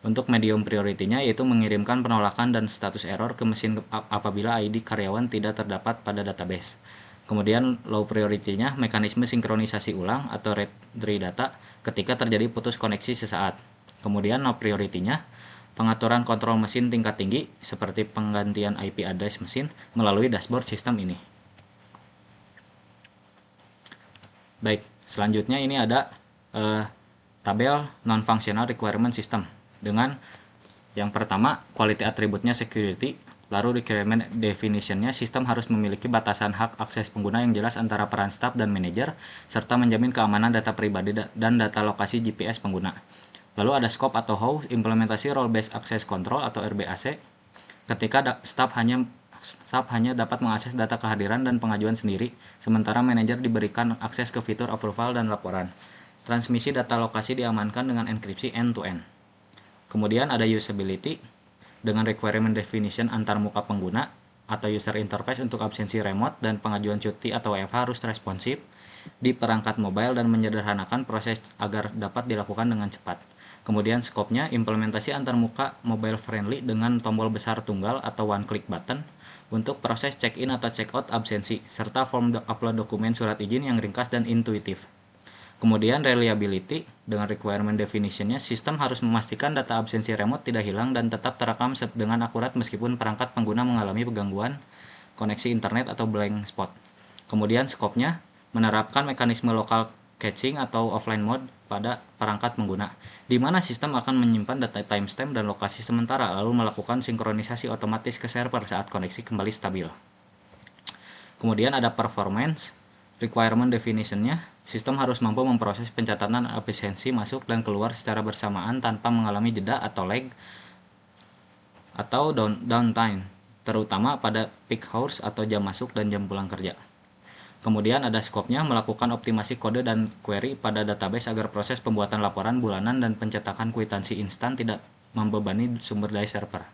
Untuk medium priority-nya yaitu mengirimkan penolakan dan status error ke mesin apabila ID karyawan tidak terdapat pada database. Kemudian low priority-nya mekanisme sinkronisasi ulang atau redata ketika terjadi putus koneksi sesaat. Kemudian no priority-nya pengaturan kontrol mesin tingkat tinggi seperti penggantian IP address mesin melalui dashboard sistem ini. Baik, selanjutnya ini ada tabel non-functional requirement system dengan yang pertama quality attribute-nya security, lalu requirement definition-nya sistem harus memiliki batasan hak akses pengguna yang jelas antara peran staff dan manajer serta menjamin keamanan data pribadi dan data lokasi GPS pengguna. Lalu ada scope atau how, implementasi role based access control atau RBAC ketika staff hanya dapat mengakses data kehadiran dan pengajuan sendiri, sementara manajer diberikan akses ke fitur approval dan laporan. Transmisi data lokasi diamankan dengan enkripsi end-to-end. Kemudian ada usability dengan requirement definition antar muka pengguna atau user interface untuk absensi remote dan pengajuan cuti atau WFH harus responsif di perangkat mobile dan menyederhanakan proses agar dapat dilakukan dengan cepat. Kemudian scope-nya implementasi antar muka mobile friendly dengan tombol besar tunggal atau one click button untuk proses check-in atau check-out absensi serta form upload dokumen surat izin yang ringkas dan intuitif. Kemudian reliability dengan requirement definition-nya sistem harus memastikan data absensi remote tidak hilang dan tetap terekam dengan akurat meskipun perangkat pengguna mengalami gangguan koneksi internet atau blank spot. Kemudian scope-nya menerapkan mekanisme local caching atau offline mode pada perangkat pengguna, di mana sistem akan menyimpan data timestamp dan lokasi sementara lalu melakukan sinkronisasi otomatis ke server saat koneksi kembali stabil. Kemudian ada performance requirement definition-nya, sistem harus mampu memproses pencatatan absensi masuk dan keluar secara bersamaan tanpa mengalami jeda atau lag atau downtime, terutama pada peak hours atau jam masuk dan jam pulang kerja. Kemudian ada scope-nya melakukan optimasi kode dan query pada database agar proses pembuatan laporan bulanan dan pencetakan kwitansi instan tidak membebani sumber daya server.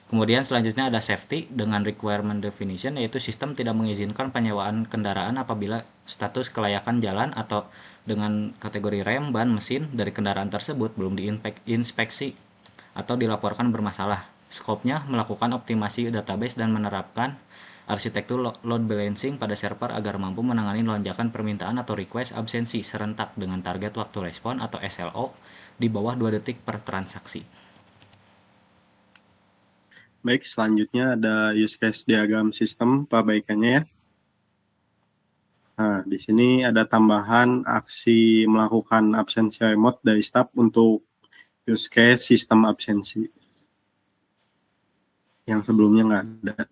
Kemudian selanjutnya ada safety dengan requirement definition, yaitu sistem tidak mengizinkan penyewaan kendaraan apabila status kelayakan jalan atau dengan kategori rem, ban, mesin dari kendaraan tersebut belum diinspeksi atau dilaporkan bermasalah. Scope-nya melakukan optimasi database dan menerapkan arsitektur load balancing pada server agar mampu menangani lonjakan permintaan atau request absensi serentak dengan target waktu respon atau SLO di bawah 2 detik per transaksi. Baik, selanjutnya ada use case diagram sistem perbaikannya ya. Nah, di sini ada tambahan aksi melakukan absensi remote dari staff untuk use case sistem absensi yang sebelumnya nggak ada.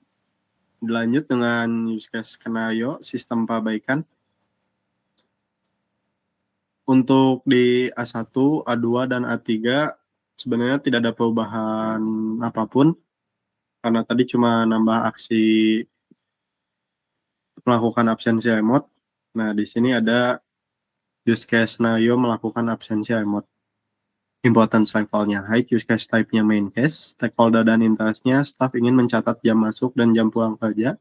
Dilanjut dengan use case skenario sistem perbaikan. Untuk di A1, A2, dan A3 sebenarnya tidak ada perubahan apapun karena tadi cuma nambah aksi melakukan absensi remote. Nah, di sini ada use case scenario melakukan absensi remote. Importance level-nya high, use case type-nya main case, stakeholder dan interest-nya staff ingin mencatat jam masuk dan jam pulang kerja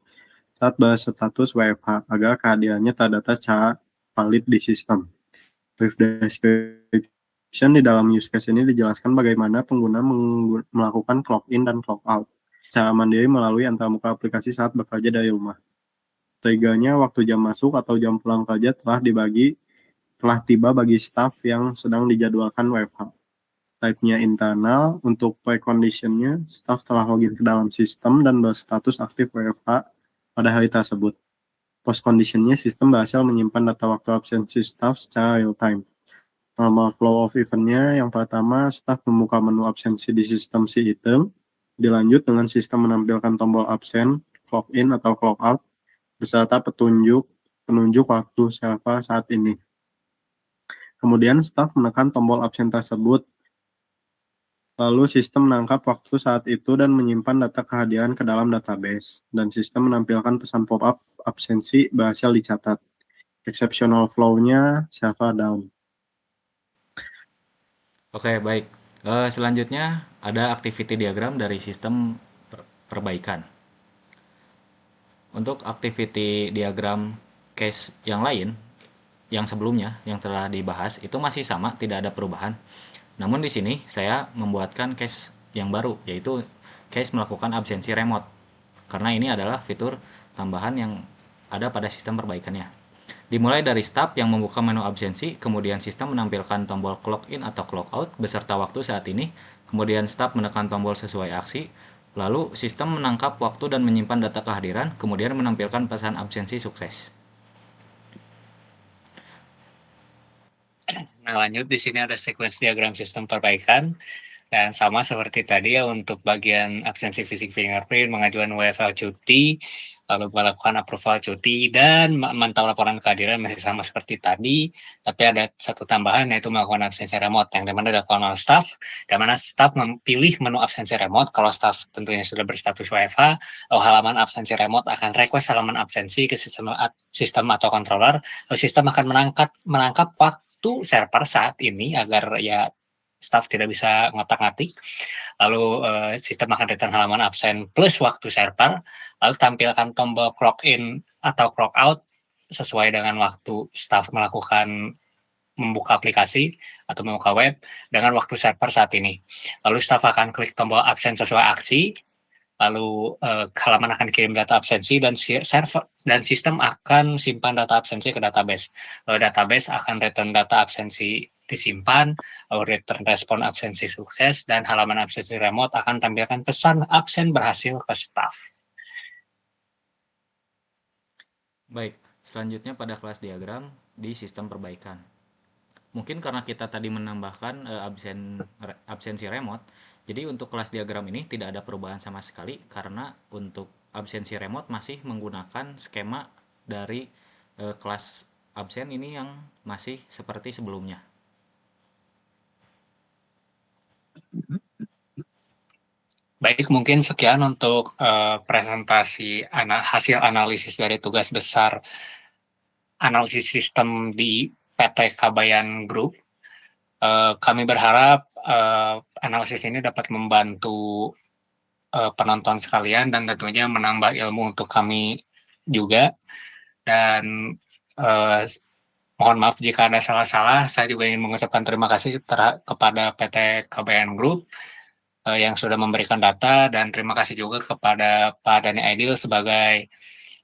saat berstatus WFH agar kehadirannya terdata secara valid di sistem. Brief description di dalam use case ini dijelaskan bagaimana pengguna melakukan clock in dan clock out secara mandiri melalui antarmuka aplikasi saat bekerja dari rumah. Triggernya waktu jam masuk atau jam pulang kerja telah tiba bagi staff yang sedang dijadwalkan WFH. Type-nya internal, untuk precondition-nya staff telah login ke dalam sistem dan berstatus aktif WFH pada hari tersebut. Post condition-nya sistem berhasil menyimpan data waktu absensi staff secara real time. Normal flow of event-nya yang pertama, staff membuka menu absensi di sistem si item. Dilanjut dengan sistem menampilkan tombol absen, clock in atau clock out beserta penunjuk waktu server saat ini. Kemudian staff menekan tombol absen tersebut. Lalu sistem menangkap waktu saat itu dan menyimpan data kehadiran ke dalam database. Dan sistem menampilkan pesan pop-up absensi berhasil dicatat. Exceptional flow-nya server down. Oke, baik. Selanjutnya ada activity diagram dari sistem perbaikan. Untuk activity diagram case yang lain, yang sebelumnya yang telah dibahas itu masih sama, tidak ada perubahan. Namun di sini saya membuatkan case yang baru, yaitu case melakukan absensi remote. Karena ini adalah fitur tambahan yang ada pada sistem perbaikannya. Dimulai dari staf yang membuka menu absensi, kemudian sistem menampilkan tombol clock in atau clock out beserta waktu saat ini, kemudian staf menekan tombol sesuai aksi, lalu sistem menangkap waktu dan menyimpan data kehadiran, kemudian menampilkan pesan absensi sukses. Nah, lanjut di sini ada sequence diagram sistem perbaikan. Dan sama seperti tadi ya, untuk bagian absensi fisik fingerprint, mengajukan WFH cuti, lalu melakukan approval cuti, dan memantau laporan kehadiran masih sama seperti tadi, tapi ada satu tambahan, yaitu melakukan absensi remote, yang dimana dilakukan oleh staff, di mana staff memilih menu absensi remote. Kalau staff tentunya sudah berstatus WFH, halaman absensi remote akan request halaman absensi ke sistem atau controller, lalu sistem akan menangkap waktu server saat ini agar ya staff tidak bisa ngotak-ngatik, lalu sistem akan return halaman absen plus waktu server, lalu tampilkan tombol clock in atau clock out sesuai dengan waktu staff membuka aplikasi atau membuka web dengan waktu server saat ini. Lalu staff akan klik tombol absen sesuai aksi, lalu halaman akan dikirim data absensi dan server dan sistem akan simpan data absensi ke database. Lalu database akan return data absensi disimpan, lalu return respon absensi sukses, dan halaman absensi remote akan tampilkan pesan absen berhasil ke staff. Baik, selanjutnya pada kelas diagram di sistem perbaikan. Mungkin karena kita tadi menambahkan absensi remote, jadi untuk kelas diagram ini tidak ada perubahan sama sekali karena untuk absensi remote masih menggunakan skema dari kelas absen ini yang masih seperti sebelumnya. Baik, mungkin sekian untuk presentasi hasil analisis dari tugas besar analisis sistem di PT Kabayan Group. Kami berharap analisis ini dapat membantu penonton sekalian dan tentunya menambah ilmu untuk kami juga. Dan mohon maaf jika ada salah-salah. Saya juga ingin mengucapkan terima kasih kepada PT Kabayan Group yang sudah memberikan data, dan terima kasih juga kepada Pak Dani Aidil sebagai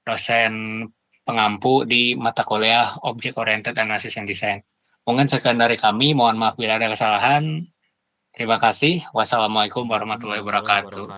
dosen pengampu di mata kuliah Object Oriented Analysis and Design. Mungkin sekian dari kami, mohon maaf bila ada kesalahan. Terima kasih. Wassalamualaikum warahmatullahi wabarakatuh.